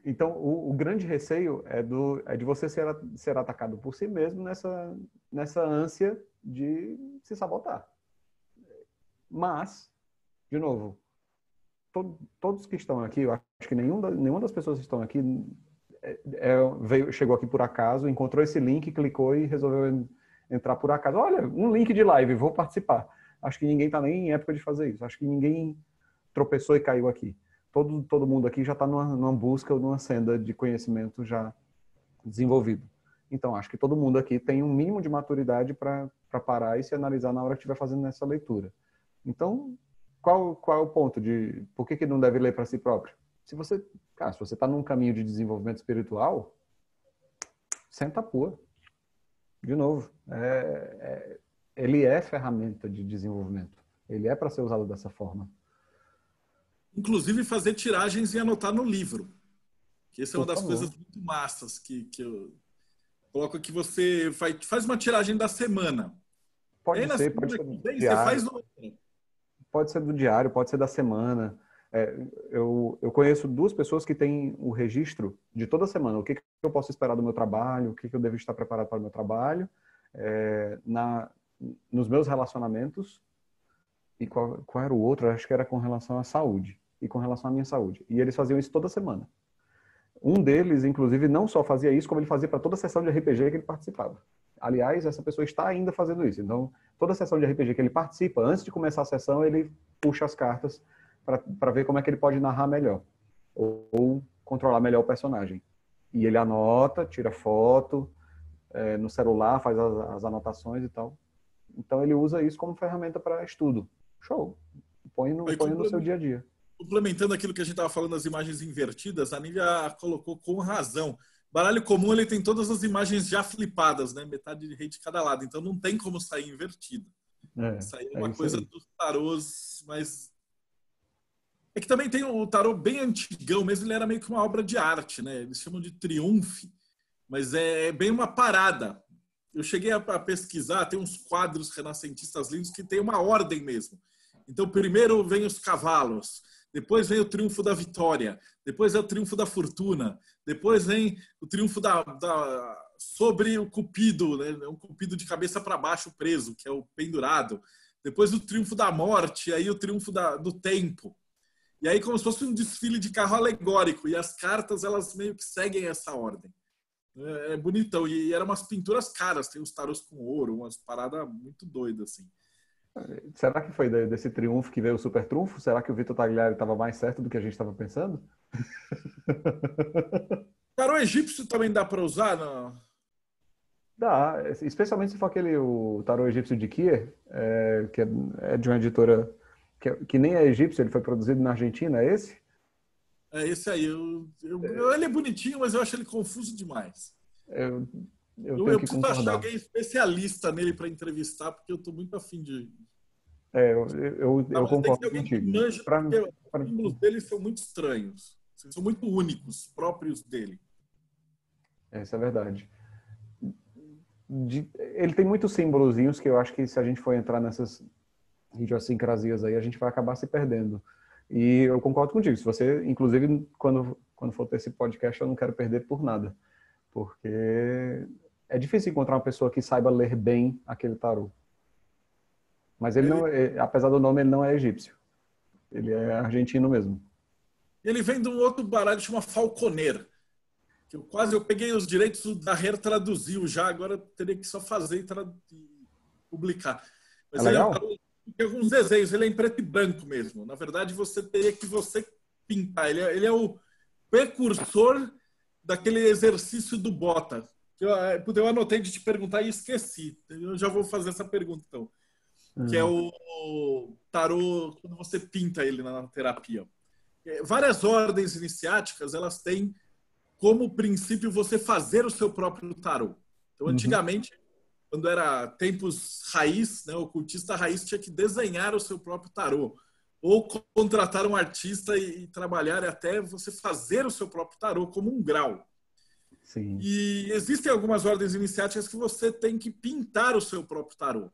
Então, o grande receio é de você ser atacado por si mesmo nessa ânsia de se sabotar. Mas, de novo, todos que estão aqui, eu acho que nenhuma das pessoas que estão aqui chegou aqui por acaso, encontrou esse link, clicou e resolveu entrar por acaso. Olha, um link de live, vou participar. Acho que ninguém está nem em época de fazer isso. Acho que ninguém tropeçou e caiu aqui. Todo mundo aqui já está numa busca, numa senda de conhecimento já desenvolvido. Então, acho que todo mundo aqui tem um mínimo de maturidade para parar e se analisar na hora que estiver fazendo essa leitura. Então, qual é o ponto de por que não deve ler para si próprio? Se você está num caminho de desenvolvimento espiritual, senta a pua. De novo, ele é ferramenta de desenvolvimento. Ele é para ser usado dessa forma. Inclusive fazer tiragens e anotar no livro. Que essa é uma das coisas muito massas que eu coloco, que você faz uma tiragem da semana. Pode ser do diário. Pode ser do diário, pode ser da semana. Eu conheço 2 pessoas que têm o registro de toda semana. O que eu posso esperar do meu trabalho, o que eu devo estar preparado para o meu trabalho, nos meus relacionamentos. E qual era o outro? Acho que era com relação à saúde. E com relação à minha saúde. E eles faziam isso toda semana. Um deles, inclusive, não só fazia isso, como ele fazia para toda a sessão de RPG que ele participava. Aliás, essa pessoa está ainda fazendo isso. Então, toda a sessão de RPG que ele participa, antes de começar a sessão, ele puxa as cartas para ver como é que ele pode narrar melhor. Ou controlar melhor o personagem. E ele anota, tira foto, no celular, faz as anotações e tal. Então, ele usa isso como ferramenta para estudo. Show! Põe no seu dia a dia. Complementando aquilo que a gente estava falando das imagens invertidas, a Nívia colocou com razão. Baralho comum, ele tem todas as imagens já flipadas, né? Metade de rei de cada lado. Então não tem como sair invertido. Isso aí é uma coisa dos tarôs, mas... É que também tem o tarô bem antigão mesmo, ele era meio que uma obra de arte, né? Eles chamam de triunfe. mas é bem uma parada. Eu cheguei a pesquisar, tem uns quadros renascentistas lindos que tem uma ordem mesmo. Então, primeiro vem os cavalos, depois vem o triunfo da vitória, depois é o triunfo da fortuna, depois vem o triunfo sobre o cupido, né? Um cupido de cabeça para baixo preso, que é o pendurado. Depois o triunfo da morte, aí o triunfo do tempo. E aí como se fosse um desfile de carro alegórico. E as cartas, elas meio que seguem essa ordem. É bonitão. E eram umas pinturas caras. Tem os tarôs com ouro, umas paradas muito doidas, assim. Será que foi desse triunfo que veio o super trunfo? Será que o Vitor Tagliari estava mais certo do que a gente estava pensando? Tarô egípcio também dá para usar? Não? Dá, especialmente se for o tarô egípcio de Kier, que é de uma editora que nem é egípcio, ele foi produzido na Argentina, é esse? É esse aí. Ele é bonitinho, mas eu acho ele confuso demais. Eu tenho Eu que preciso achar concordar. alguém especialista nele para entrevistar, porque eu estou muito afim de... Eu Mas tem que concordo ser alguém que contigo. manja, porque os símbolos dele são muito estranhos. São muito únicos, próprios dele. Isso é verdade. Ele tem muitos símbolozinhos que eu acho que se a gente for entrar nessas idiosincrasias aí, a gente vai acabar se perdendo. E eu concordo contigo. Se você, inclusive, quando for ter esse podcast, eu não quero perder por nada. Porque é difícil encontrar uma pessoa que saiba ler bem aquele tarô. Mas ele não, apesar do nome, ele não é egípcio. Ele é argentino mesmo. Ele vem de um outro baralho que chama Falconer. Que eu peguei os direitos, o Daher traduziu já, agora eu teria que só fazer e publicar. Mas É ele legal? tem alguns desenhos, ele é em preto e branco mesmo. Na verdade, você teria que pintar. Ele é o precursor daquele exercício do Bota. Eu anotei de te perguntar e esqueci. Eu já vou fazer essa pergunta, então. Que é o tarô, quando você pinta ele na terapia. Várias ordens iniciáticas, elas têm como princípio você fazer o seu próprio tarô. Então, antigamente, quando era tempos raiz, né, o ocultista raiz tinha que desenhar o seu próprio tarô. Ou contratar um artista e trabalhar até você fazer o seu próprio tarô como um grau. Sim. E existem algumas ordens iniciáticas que você tem que pintar o seu próprio tarô.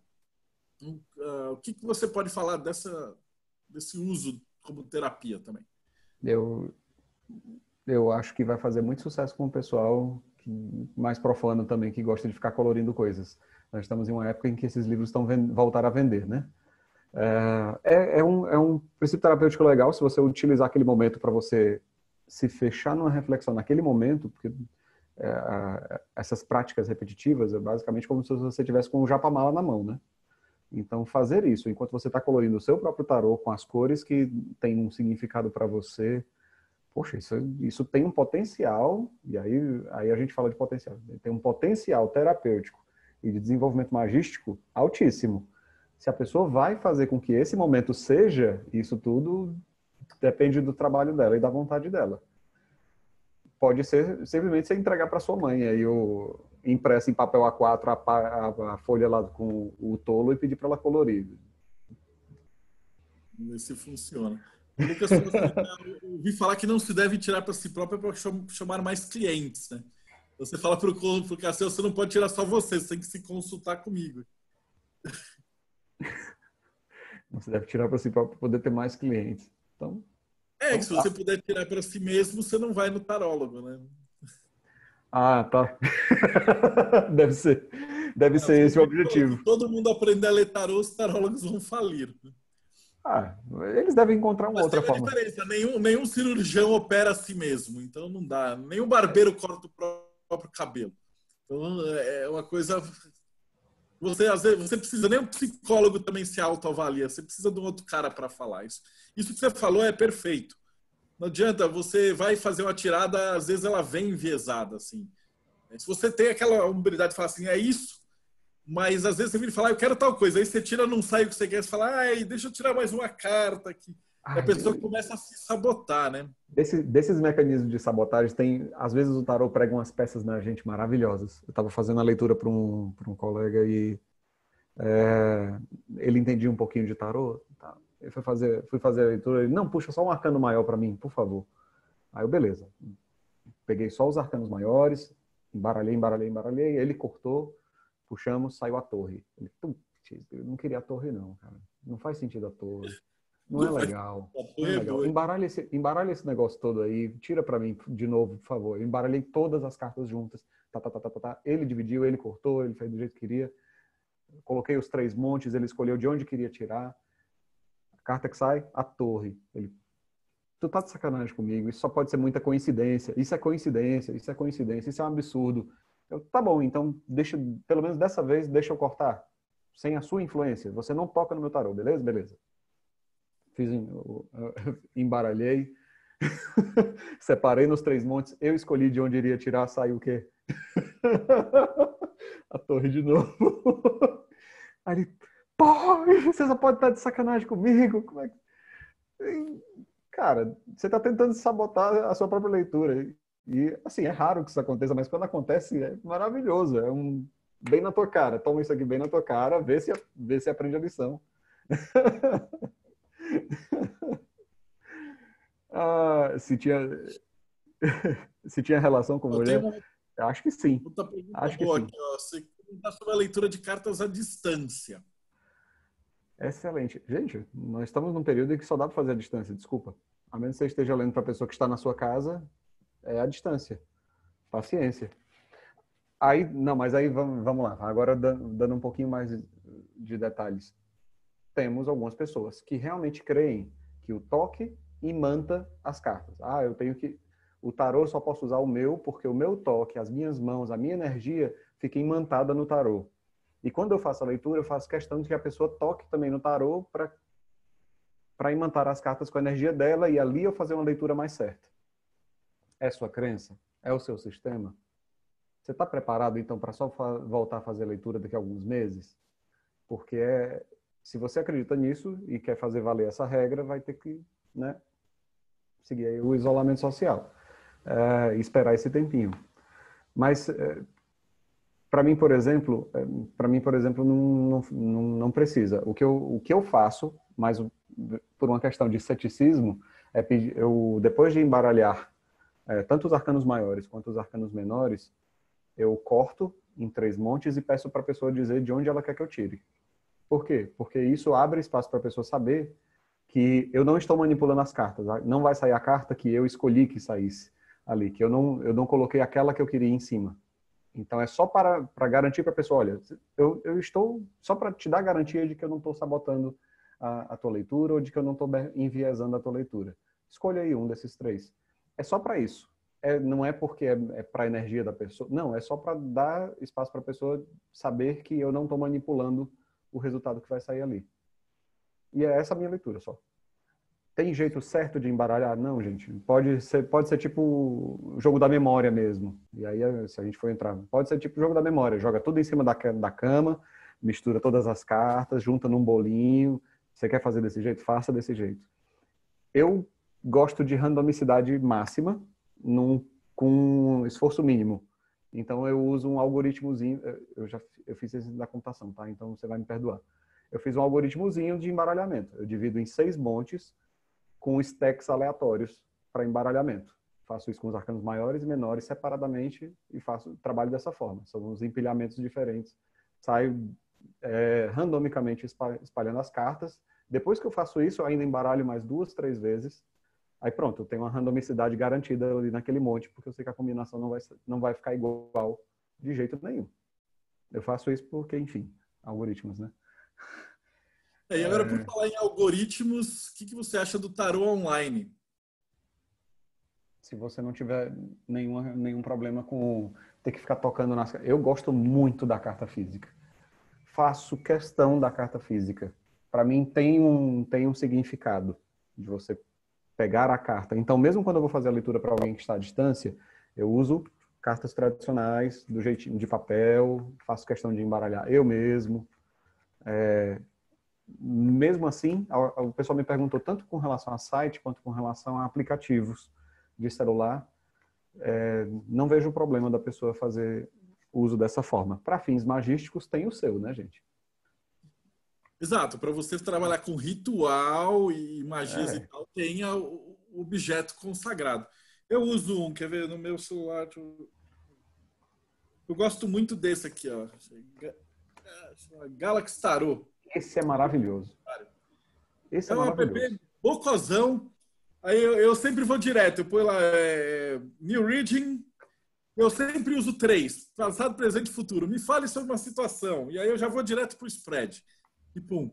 O que você pode falar desse uso como terapia também? Eu acho que vai fazer muito sucesso com o pessoal mais profano também, que gosta de ficar colorindo coisas. Nós estamos em uma época em que esses livros estão voltar a vender, né? É um princípio terapêutico legal se você utilizar aquele momento para você se fechar numa reflexão naquele momento, porque essas práticas repetitivas é basicamente como se você tivesse com o japamala na mão, né? Então, fazer isso enquanto você está colorindo o seu próprio tarô com as cores que tem um significado para você, poxa, isso tem um potencial, e aí a gente fala de potencial, tem um potencial terapêutico e de desenvolvimento magístico altíssimo. Se a pessoa vai fazer com que esse momento seja isso tudo, depende do trabalho dela e da vontade dela. Pode ser simplesmente você entregar para sua mãe, aí impresso em papel A4 a folha lá com o tolo e pedir para ela colorir. Vamos ver se funciona. O Lucas falou assim, eu ouvi falar que não se deve tirar para si próprio para chamar mais clientes, né? Você fala para o Cassio, você não pode tirar só você tem que se consultar comigo. Você deve tirar para si próprio para poder ter mais clientes. Então, que se você puder tirar para si mesmo, você não vai no tarólogo, né? Ah, tá. Deve ser esse o objetivo. Se todo mundo aprender a ler tarô, os tarólogos vão falir. Eles devem encontrar uma Mas outra tem uma forma. diferença, nenhum cirurgião opera a si mesmo, então não dá. Nenhum barbeiro corta o próprio cabelo. Então é uma coisa... Às vezes, você precisa, nem um psicólogo também se autoavalia, você precisa de um outro cara para falar isso. Isso que você falou é perfeito. Não adianta, você vai fazer uma tirada, às vezes ela vem enviesada, assim. Se você tem aquela humildade de falar assim, é isso, mas às vezes você vira falar, eu quero tal coisa, aí você tira, não sai o que você quer, você fala, deixa eu tirar mais uma carta aqui. E a pessoa começa a se sabotar, né? Desses mecanismos de sabotagem, às vezes o tarô prega umas peças na gente maravilhosas. Eu estava fazendo a leitura para um colega e ele entendia um pouquinho de tarô. Tá. Ele fui fazer a leitura, ele, não, puxa só um arcano maior para mim, por favor. Aí eu, beleza. Peguei só os arcanos maiores, embaralhei. Ele cortou, puxamos, saiu a torre. Ele, putz, eu não queria a torre não, cara. Não faz sentido a torre. Não é legal. Não é legal. Embaralha esse negócio todo aí. Tira pra mim de novo, por favor. Eu embaralhei todas as cartas juntas. Ele dividiu, ele cortou, ele fez do jeito que queria. Coloquei os 3 montes, ele escolheu de onde queria tirar. A carta que sai, a torre. Ele, tu tá de sacanagem comigo, isso só pode ser muita coincidência. Isso é coincidência, isso é coincidência, isso é um absurdo. Eu, tá bom, então deixa, pelo menos dessa vez, deixa eu cortar. Sem a sua influência. Você não toca no meu tarô, beleza? Beleza. Embaralhei. Separei nos 3 montes. Eu escolhi de onde iria tirar, saiu o quê? A torre de novo. Aí ele, pô, você só pode estar de sacanagem comigo. Como é que... Cara, você está tentando sabotar a sua própria leitura. E, assim, é raro que isso aconteça, mas quando acontece, é maravilhoso. É bem na tua cara. Toma isso aqui bem na tua cara, vê se aprende a lição. Se tinha relação com mulher, acho que sim. Outra pergunta acho que boa sim. aqui, ó. Você pergunta sobre a leitura de cartas à distância. Excelente. Gente, nós estamos num período em que só dá para fazer à distância, desculpa. A menos que você esteja lendo para a pessoa que está na sua casa, é à distância. Paciência. Aí, não, mas aí vamos lá. Agora dando um pouquinho mais de detalhes. Temos algumas pessoas que realmente creem que o toque imanta as cartas. Eu tenho que... O tarô eu só posso usar o meu porque o meu toque, as minhas mãos, a minha energia fica imantada no tarô. E quando eu faço a leitura, eu faço questão de que a pessoa toque também no tarô para imantar as cartas com a energia dela e ali eu fazer uma leitura mais certa. É sua crença? É o seu sistema? Você está preparado, então, para só voltar a fazer a leitura daqui a alguns meses? Porque se você acredita nisso e quer fazer valer essa regra, vai ter que, né, seguir aí o isolamento social e esperar esse tempinho. Mas... para mim, por exemplo, não precisa. O que eu faço, mas por uma questão de ceticismo, é pedir, depois de embaralhar tanto os arcanos maiores quanto os arcanos menores, eu corto em 3 montes e peço para a pessoa dizer de onde ela quer que eu tire. Por quê? Porque isso abre espaço para a pessoa saber que eu não estou manipulando as cartas. Não vai sair a carta que eu escolhi que saísse ali, que eu não coloquei aquela que eu queria em cima. Então, é só para garantir para a pessoa, olha, eu estou só para te dar garantia de que eu não estou sabotando a tua leitura ou de que eu não estou enviesando a tua leitura. Escolha aí um desses 3. É só para isso. Não é porque é para a energia da pessoa. Não, é só para dar espaço para a pessoa saber que eu não estou manipulando o resultado que vai sair ali. E é essa a minha leitura só. Tem jeito certo de embaralhar? Não, gente. Pode ser tipo o jogo da memória mesmo. E aí, se a gente for entrar, pode ser tipo o jogo da memória. Joga tudo em cima da cama, mistura todas as cartas, junta num bolinho. Você quer fazer desse jeito? Faça desse jeito. Eu gosto de randomicidade máxima com esforço mínimo. Então, eu uso um algoritmozinho. Eu fiz isso da computação, tá? Então, você vai me perdoar. Eu fiz um algoritmozinho de embaralhamento. Eu divido em 6 montes com stacks aleatórios para embaralhamento. Faço isso com os arcanos maiores e menores separadamente e trabalho dessa forma. São uns empilhamentos diferentes. Saio randomicamente espalhando as cartas. Depois que eu faço isso, eu ainda embaralho mais 2, 3 vezes. Aí pronto, eu tenho uma randomicidade garantida ali naquele monte, porque eu sei que a combinação não vai ficar igual de jeito nenhum. Eu faço isso porque, enfim, algoritmos, né? E agora, por falar em algoritmos, o que você acha do tarô online? Se você não tiver nenhum problema com ter que ficar tocando nas... Eu gosto muito da carta física. Faço questão da carta física. Para mim tem um significado de você pegar a carta. Então, mesmo quando eu vou fazer a leitura para alguém que está à distância, eu uso cartas tradicionais, do jeitinho de papel, faço questão de embaralhar eu mesmo. Mesmo assim, o pessoal me perguntou tanto com relação a site quanto com relação a aplicativos de celular. Não vejo o problema da pessoa fazer uso dessa forma. Para fins magísticos, tem o seu, né, gente? Exato. Para você trabalhar com ritual e magias e tal, tenha o objeto consagrado. Eu uso quer ver, no meu celular... Eu gosto muito desse aqui, ó. Galaxy Tarot. Esse é maravilhoso. Esse É é um app maravilhoso. bocozão. Aí eu sempre vou direto. Eu ponho lá New Reading. Eu sempre uso 3. Passado, presente e futuro. Me fale sobre uma situação. E aí eu já vou direto para o spread. E pum.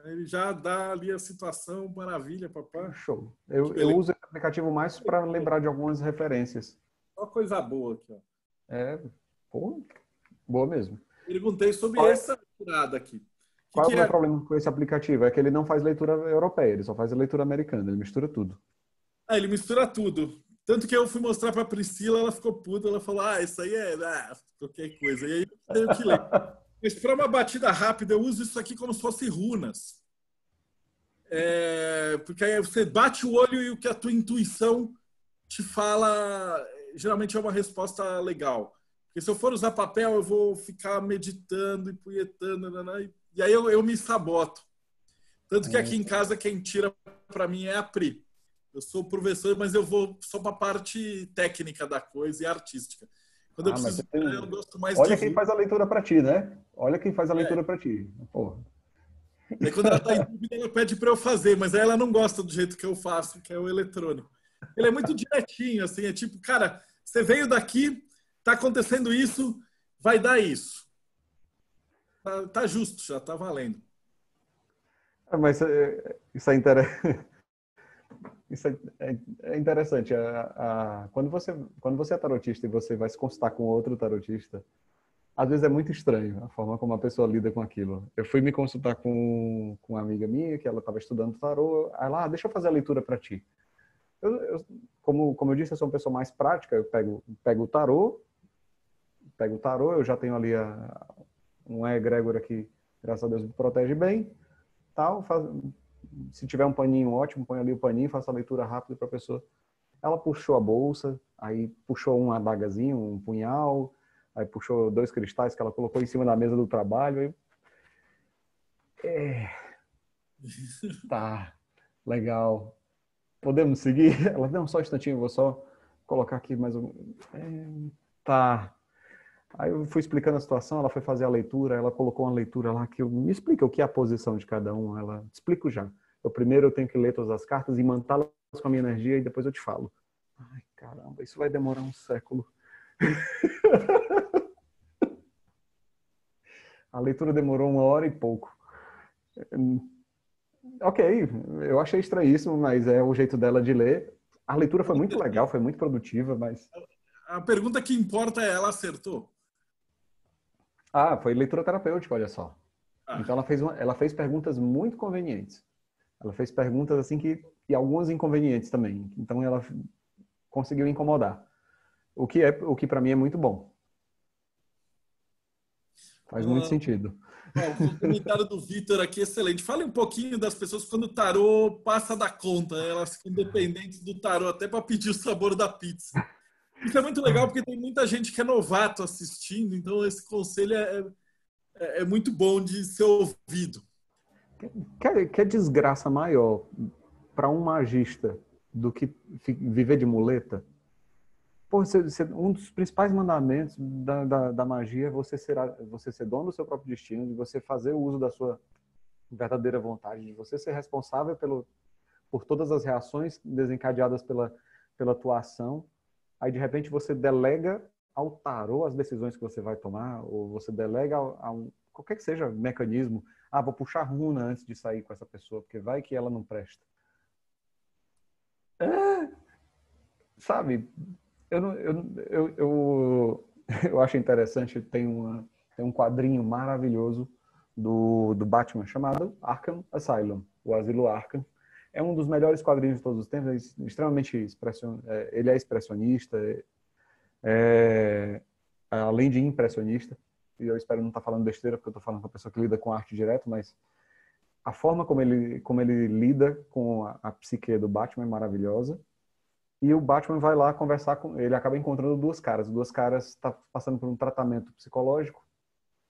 Ele já dá ali a situação, maravilha, papai. Show. Eu uso esse aplicativo mais para lembrar de algumas referências. Só coisa boa aqui, ó. Pô, boa mesmo. Perguntei sobre essa tirada aqui. Qual é o meu problema com esse aplicativo? É que ele não faz leitura europeia, ele só faz a leitura americana, ele mistura tudo. Ele mistura tudo. Tanto que eu fui mostrar para a Priscila, ela ficou puta, ela falou, isso aí é qualquer coisa. E aí eu tenho que ler. Mas para uma batida rápida, eu uso isso aqui como se fosse runas. Porque aí você bate o olho e o que a tua intuição te fala, geralmente é uma resposta legal. Porque se eu for usar papel, eu vou ficar meditando e punhetando, e aí eu me saboto. Tanto que aqui em casa, quem tira para mim é a Pri. Eu sou professor, mas eu vou só para a parte técnica da coisa e artística. Quando eu preciso, eu gosto mais Olha quem faz a leitura para ti, né? Olha quem faz a leitura para ti. Porra. Aí quando ela está em dúvida, ela pede para eu fazer, mas aí ela não gosta do jeito que eu faço, que é o eletrônico. Ele é muito direitinho, assim, é tipo, cara, você veio daqui, tá acontecendo isso, vai dar isso. Tá justo, já tá valendo. Mas isso é interessante. Isso é interessante. Quando você é tarotista e você vai se consultar com outro tarotista, às vezes é muito estranho a forma como a pessoa lida com aquilo. Eu fui me consultar com uma amiga minha, que ela estava estudando tarô. Aí ela, deixa eu fazer a leitura para ti. Como eu disse, eu sou uma pessoa mais prática. Eu pego o tarô, eu já tenho ali um egrégora que, graças a Deus, me protege bem. Tal, se tiver um paninho ótimo, põe ali o paninho, faço a leitura rápida para a pessoa. Ela puxou a bolsa, aí puxou um adagazinho, um punhal, aí puxou 2 cristais que ela colocou em cima da mesa do trabalho. Tá, legal. Podemos seguir? Ela, não, só um instantinho, vou só colocar aqui mais um. Tá. Aí eu fui explicando a situação, ela foi fazer a leitura, ela colocou uma leitura lá que me explica o que é a posição de cada um. Ela, explico já. Primeiro eu tenho que ler todas as cartas e mantê-las com a minha energia e depois eu te falo. Ai, caramba, isso vai demorar um século. A leitura demorou 1 hora e pouco. Ok, eu achei estranhíssimo, mas é o jeito dela de ler. A leitura foi muito legal, foi muito produtiva, mas... A pergunta que importa é, ela acertou? Foi leitura terapêutica, olha só. Então ela fez perguntas muito convenientes. Ela fez perguntas assim e algumas inconvenientes também. Então ela conseguiu incomodar. O que para mim é muito bom. Faz muito sentido. O comentário do Vitor aqui é excelente. Fale um pouquinho das pessoas quando o tarô passa da conta. Elas ficam dependentes do tarô até para pedir o sabor da pizza. Isso é muito legal porque tem muita gente que é novato assistindo. Então esse conselho é muito bom de ser ouvido. Quer desgraça maior para um magista do que viver de muleta? Pô, um dos principais mandamentos da magia é você ser dono do seu próprio destino, de você fazer o uso da sua verdadeira vontade, de você ser responsável por todas as reações desencadeadas pela tua ação. Aí, de repente, você delega ao tarô as decisões que você vai tomar, ou você delega qualquer que seja o mecanismo. Vou puxar runa antes de sair com essa pessoa, porque vai que ela não presta. Sabe, eu acho interessante, tem um quadrinho maravilhoso do Batman chamado Arkham Asylum, o Asilo Arkham. É um dos melhores quadrinhos de todos os tempos, extremamente ele é expressionista, além de impressionista, e eu espero não estar falando besteira, porque eu estou falando com uma pessoa que lida com arte direto, mas a forma como ele lida com a psique do Batman é maravilhosa. E o Batman vai lá conversar com ele, acaba encontrando duas caras estão passando por um tratamento psicológico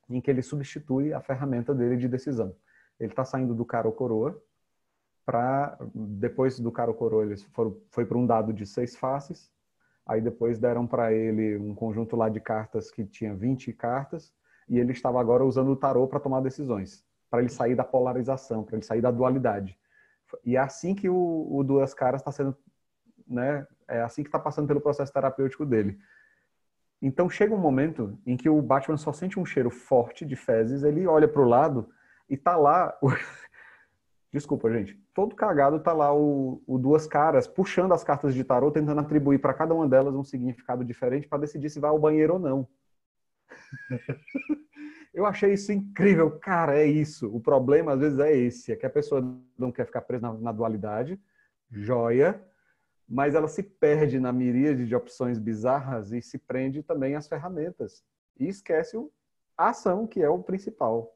em que ele substitui a ferramenta dele de decisão. Ele está saindo do cara ou coroa, depois do cara ou coroa ele foi para um dado de 6 faces, Aí depois deram para ele um conjunto lá de cartas que tinha 20 cartas, e ele estava agora usando o tarô para tomar decisões, para ele sair da polarização, para ele sair da dualidade. E é assim que o Duas Caras está sendo, né? É assim que está passando pelo processo terapêutico dele. Então chega um momento em que o Batman só sente um cheiro forte de fezes, ele olha para o lado e tá lá... Desculpa, gente. Todo cagado tá lá o Duas Caras puxando as cartas de tarô, tentando atribuir para cada uma delas um significado diferente para decidir se vai ao banheiro ou não. Eu achei isso incrível. Cara, é isso. O problema, às vezes, é esse. É que a pessoa não quer ficar presa na dualidade, joia, mas ela se perde na miríade de opções bizarras e se prende também às ferramentas. E esquece a ação, que é o principal.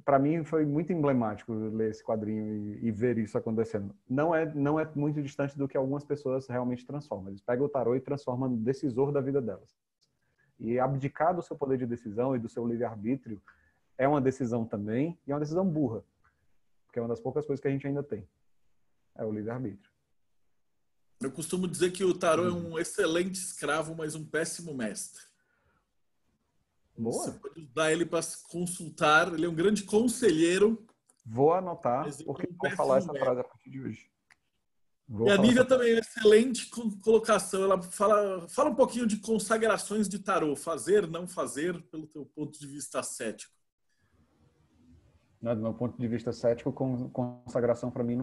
Para mim foi muito emblemático ler esse quadrinho e ver isso acontecendo. Não é muito distante do que algumas pessoas realmente transformam. Eles pegam o tarô e transformam no decisor da vida delas. E abdicar do seu poder de decisão e do seu livre-arbítrio é uma decisão também, e é uma decisão burra. Porque é uma das poucas coisas que a gente ainda tem. É o livre-arbítrio. Eu costumo dizer que o tarô é um excelente escravo, mas um péssimo mestre. Boa. Você pode usar ele para consultar, ele é um grande conselheiro. Vou anotar, porque vou falar essa frase a partir de hoje. E a Nívia também é uma excelente colocação. Ela fala um pouquinho de consagrações de tarô. Fazer, não fazer, pelo teu ponto de vista cético. Do meu ponto de vista cético, consagração para mim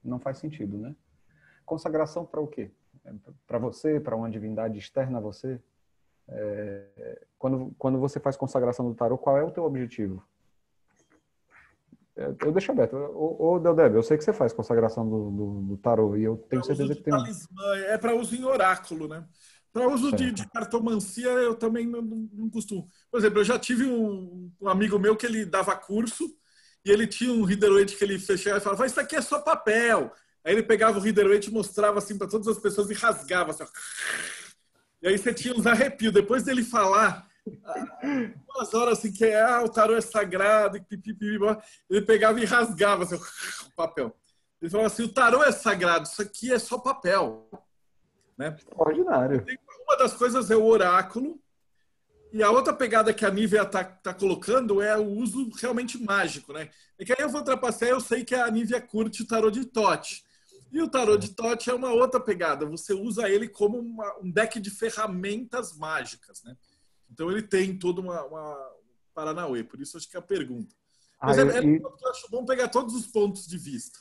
não faz sentido, né? Consagração para o quê? Para você? Para uma divindade externa a você? Quando você faz consagração do tarô, qual é o teu objetivo? Eu deixo aberto. Ô, Deldeb, eu sei que você faz consagração do tarô e eu tenho certeza que tem... Talismã, é para uso em oráculo, né? Para uso de cartomancia, eu também não costumo. Por exemplo, eu já tive um amigo meu que ele dava curso e ele tinha um Rider-Waite que ele fechava e falava, isso aqui é só papel. Aí ele pegava o Rider-Waite e mostrava assim para todas as pessoas e rasgava. Assim, e aí você tinha uns arrepios. Depois dele falar... umas horas assim que o tarô é sagrado, ele pegava e rasgava assim, o papel. Ele falava assim, o tarô é sagrado, isso aqui é só papel, né? Extraordinário. Uma das coisas é o oráculo e a outra pegada que a Nívia tá colocando é o uso realmente mágico, né? É que aí eu vou ultrapassar, eu sei que a Nívia curte o tarô de Thoth. E o tarô de Thoth é uma outra pegada, você usa ele como um deck de ferramentas mágicas, né? Então ele tem toda uma paranauê, por isso acho que é a pergunta. Mas eu acho bom pegar todos os pontos de vista.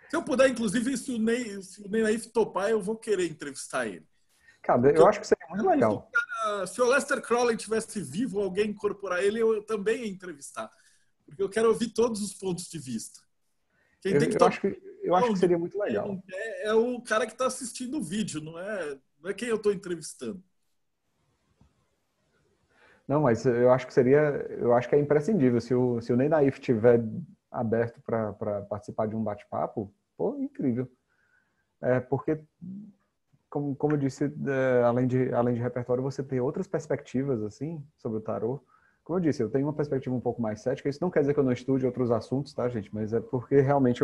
Se eu puder, inclusive, se o Ney Naif topar, eu vou querer entrevistar ele. Cara, eu acho que seria muito legal. Se o Lester Crowley tivesse vivo, alguém incorporar ele, eu também ia entrevistar. Porque eu quero ouvir todos os pontos de vista. Quem tem que eu acho que seria muito legal. É o cara que está assistindo o vídeo, não é quem eu estou entrevistando. Não, mas eu acho que é imprescindível. Se o Ney Naif estiver aberto para participar de um bate-papo, pô, incrível. Porque, como eu disse, além de repertório, você tem outras perspectivas, assim, sobre o tarô. Como eu disse, eu tenho uma perspectiva um pouco mais cética. Isso não quer dizer que eu não estude outros assuntos, tá, gente? Mas é porque realmente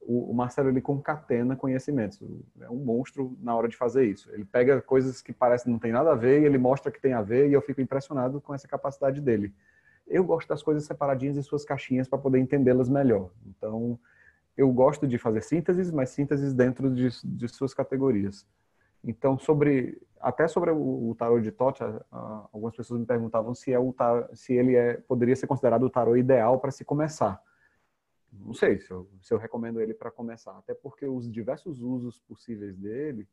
o Marcelo, ele concatena conhecimentos. É um monstro na hora de fazer isso. Ele pega coisas que parecem não tem nada a ver e ele mostra que tem a ver e eu fico impressionado com essa capacidade dele. Eu gosto das coisas separadinhas em suas caixinhas para poder entendê-las melhor. Então, eu gosto de fazer sínteses, mas sínteses dentro de suas categorias. Então, até sobre o tarô de Thoth, algumas pessoas me perguntavam se ele poderia ser considerado o tarô ideal para se começar. Não sei se eu recomendo ele para começar, até porque os diversos usos possíveis dele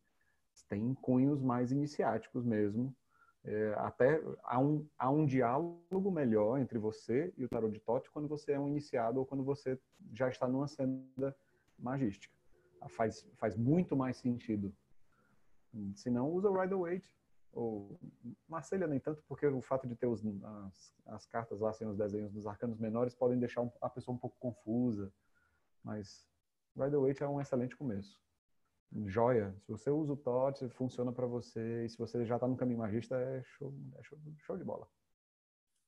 têm cunhos mais iniciáticos mesmo. Até há um diálogo melhor entre você e o tarô de Thoth quando você é um iniciado ou quando você já está numa senda magística. Faz muito mais sentido. Se não, usa o Rider-Waite. Ou Marselha nem tanto, porque o fato de ter as cartas lá sem os desenhos dos arcanos menores podem deixar a pessoa um pouco confusa. Mas Rider-Waite é um excelente começo. Joia. Se você usa o Thoth, funciona para você. E se você já está no caminho magista, é show de bola.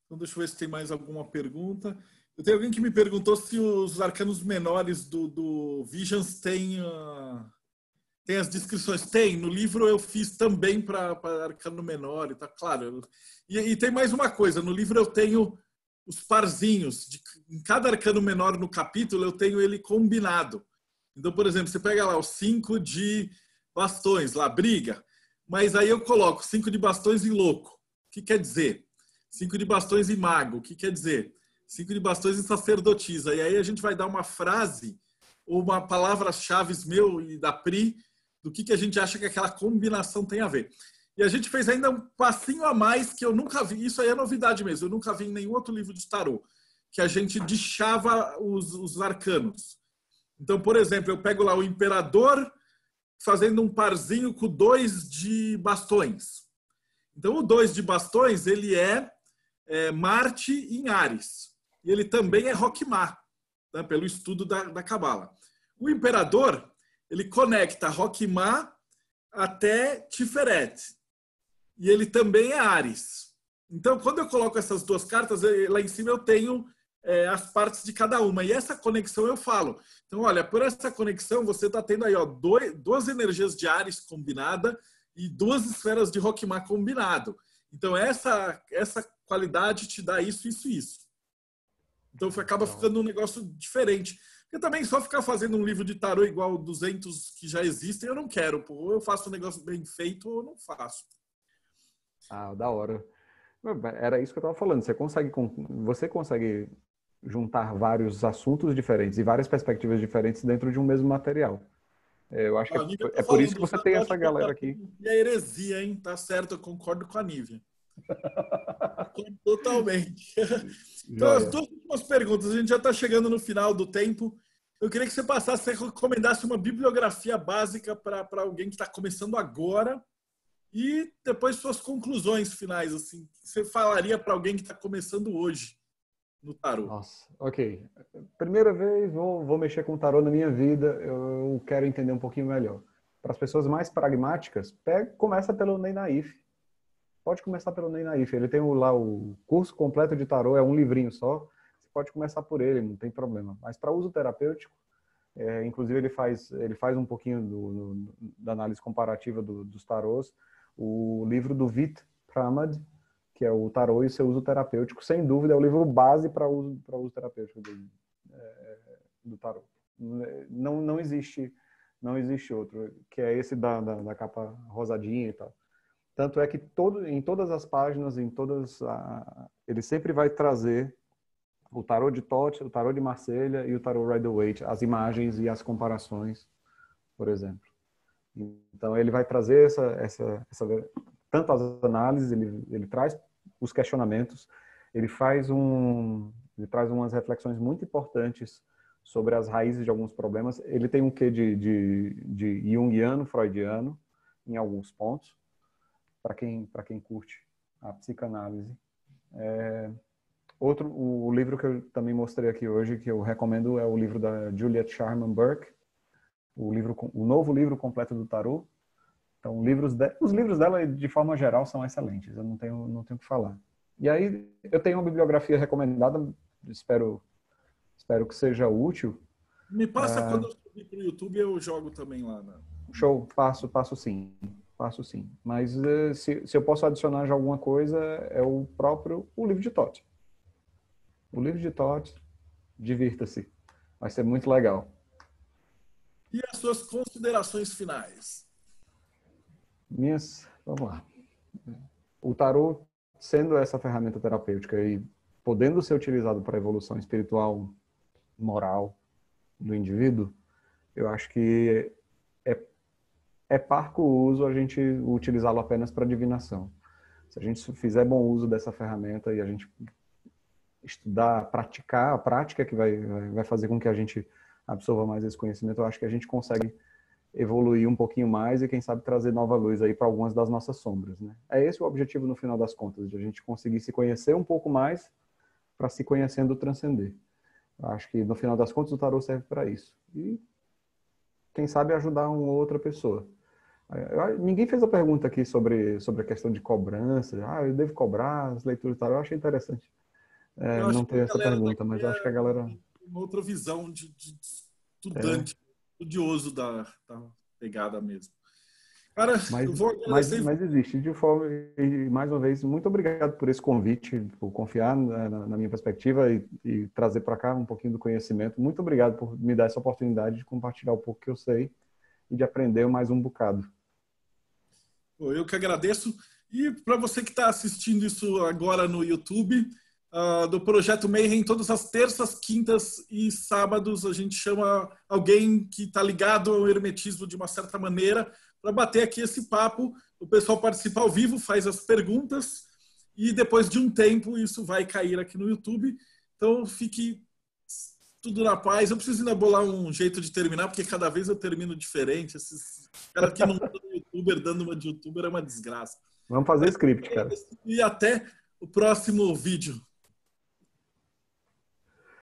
Então deixa eu ver se tem mais alguma pergunta. Eu tenho alguém que me perguntou se os arcanos menores do Visions têm Tem as descrições? Tem. No livro eu fiz também para arcano menor e tá claro. E tem mais uma coisa. No livro eu tenho os parzinhos. Em cada arcano menor no capítulo eu tenho ele combinado. Então, por exemplo, você pega lá os 5 de bastões, lá, briga. Mas aí eu coloco 5 de bastões e louco. O que quer dizer? 5 de bastões e mago. O que quer dizer? 5 de bastões e sacerdotisa. E aí a gente vai dar uma frase ou uma palavra-chave meu e da Pri do que a gente acha que aquela combinação tem a ver. E a gente fez ainda um passinho a mais que eu nunca vi. Isso aí é novidade mesmo. Eu nunca vi em nenhum outro livro de tarô. Que a gente deixava os arcanos. Então, por exemplo, eu pego lá o imperador fazendo um parzinho com 2 de bastões. Então, o 2 de bastões, ele é Marte em Áries. E ele também é Roquimá, né, pelo estudo da Cabala. O imperador, ele conecta Roquimá até Tiferet. E ele também é Áries. Então, quando eu coloco essas 2 cartas, lá em cima eu tenho as partes de cada uma. E essa conexão eu falo. Então, olha, por essa conexão você está tendo aí 2 energias de Áries combinada e 2 esferas de Roquimá combinado. Então, essa qualidade te dá isso, isso e isso. Então, acaba ficando um negócio diferente. Porque também só ficar fazendo um livro de tarô igual 200 que já existem, eu não quero. Pô. Ou eu faço um negócio bem feito ou eu não faço. Ah, da hora. Era isso que eu estava falando. Você consegue juntar vários assuntos diferentes e várias perspectivas diferentes dentro de um mesmo material. Eu acho que é por isso que você tem essa galera aqui. E a heresia, hein? Tá certo, eu concordo com a Nívia. Totalmente. Então, as 2 últimas perguntas. A gente já está chegando no final do tempo. Eu queria que você passasse, você recomendasse uma bibliografia básica para alguém que está começando agora e depois suas conclusões finais. Assim, que você falaria para alguém que está começando hoje no tarô? Nossa, ok. Primeira vez, vou mexer com o tarô na minha vida, eu quero entender um pouquinho melhor. Para as pessoas mais pragmáticas, começa pelo Ney Naif. Pode começar pelo Ney Naif. Ele tem lá o curso completo de tarô, é um livrinho só. Você pode começar por ele, não tem problema. Mas para uso terapêutico, inclusive ele faz um pouquinho da análise comparativa dos tarôs. O livro do Vit Pramad, que é o tarô e seu uso terapêutico, sem dúvida é o livro base para uso terapêutico do tarô. Não existe outro, que é esse da capa rosadinha e tal. Tanto é que em todas as páginas, ele sempre vai trazer o tarô de Thoth, o tarô de Marselha e o tarô Rider-Waite, as imagens e as comparações, por exemplo. Então ele vai trazer tanto as análises, ele traz os questionamentos, ele traz umas reflexões muito importantes sobre as raízes de alguns problemas. Ele tem um quê de junguiano, freudiano, em alguns pontos, para quem curte a psicanálise. O livro que eu também mostrei aqui hoje, que eu recomendo, é o livro da Juliet Sharman Burke, o novo livro completo do tarô. Então, os livros dela, de forma geral, são excelentes. Eu não tenho o que falar. E aí, eu tenho uma bibliografia recomendada, espero que seja útil. Me passa quando eu subir para o YouTube, eu jogo também lá. Show, passo sim. Mas se eu posso adicionar já alguma coisa, é o livro de Thoth. O livro de Thoth, divirta-se. Vai ser muito legal. E as suas considerações finais? Vamos lá. O tarô, sendo essa ferramenta terapêutica e podendo ser utilizado para a evolução espiritual, moral do indivíduo, eu acho que é parco uso a gente utilizá-lo apenas para divinação. Se a gente fizer bom uso dessa ferramenta e a gente estudar, praticar, a prática que vai fazer com que a gente absorva mais esse conhecimento, eu acho que a gente consegue evoluir um pouquinho mais e, quem sabe, trazer nova luz aí para algumas das nossas sombras, né? É esse o objetivo, no final das contas, de a gente conseguir se conhecer um pouco mais para, se conhecendo, transcender. Eu acho que, no final das contas, o tarô serve para isso. E, quem sabe, ajudar uma ou outra pessoa. Ninguém fez a pergunta aqui sobre a questão de cobrança. Eu devo cobrar as leituras do tarô? Eu achei interessante. Não ter essa pergunta, mas eu acho que a galera... Uma outra visão de estudante, estudioso da pegada mesmo. Cara, Mas, eu vou agradecer. mas existe, de forma, e mais uma vez, muito obrigado por esse convite, por confiar na minha perspectiva e trazer para cá um pouquinho do conhecimento. Muito obrigado por me dar essa oportunidade de compartilhar um pouco que eu sei e de aprender mais um bocado. Eu que agradeço. E para você que está assistindo isso agora no YouTube, do Projeto Mayhem, todas as terças, quintas e sábados a gente chama alguém que está ligado ao hermetismo de uma certa maneira para bater aqui esse papo. O pessoal participa ao vivo, faz as perguntas e depois de um tempo isso vai cair aqui no YouTube. Então fique tudo na paz. Eu preciso ainda bolar um jeito de terminar, porque cada vez eu termino diferente. Esses caras que não dão youtuber, dando uma de youtuber é uma desgraça. Vamos fazer script, cara. E até o próximo vídeo.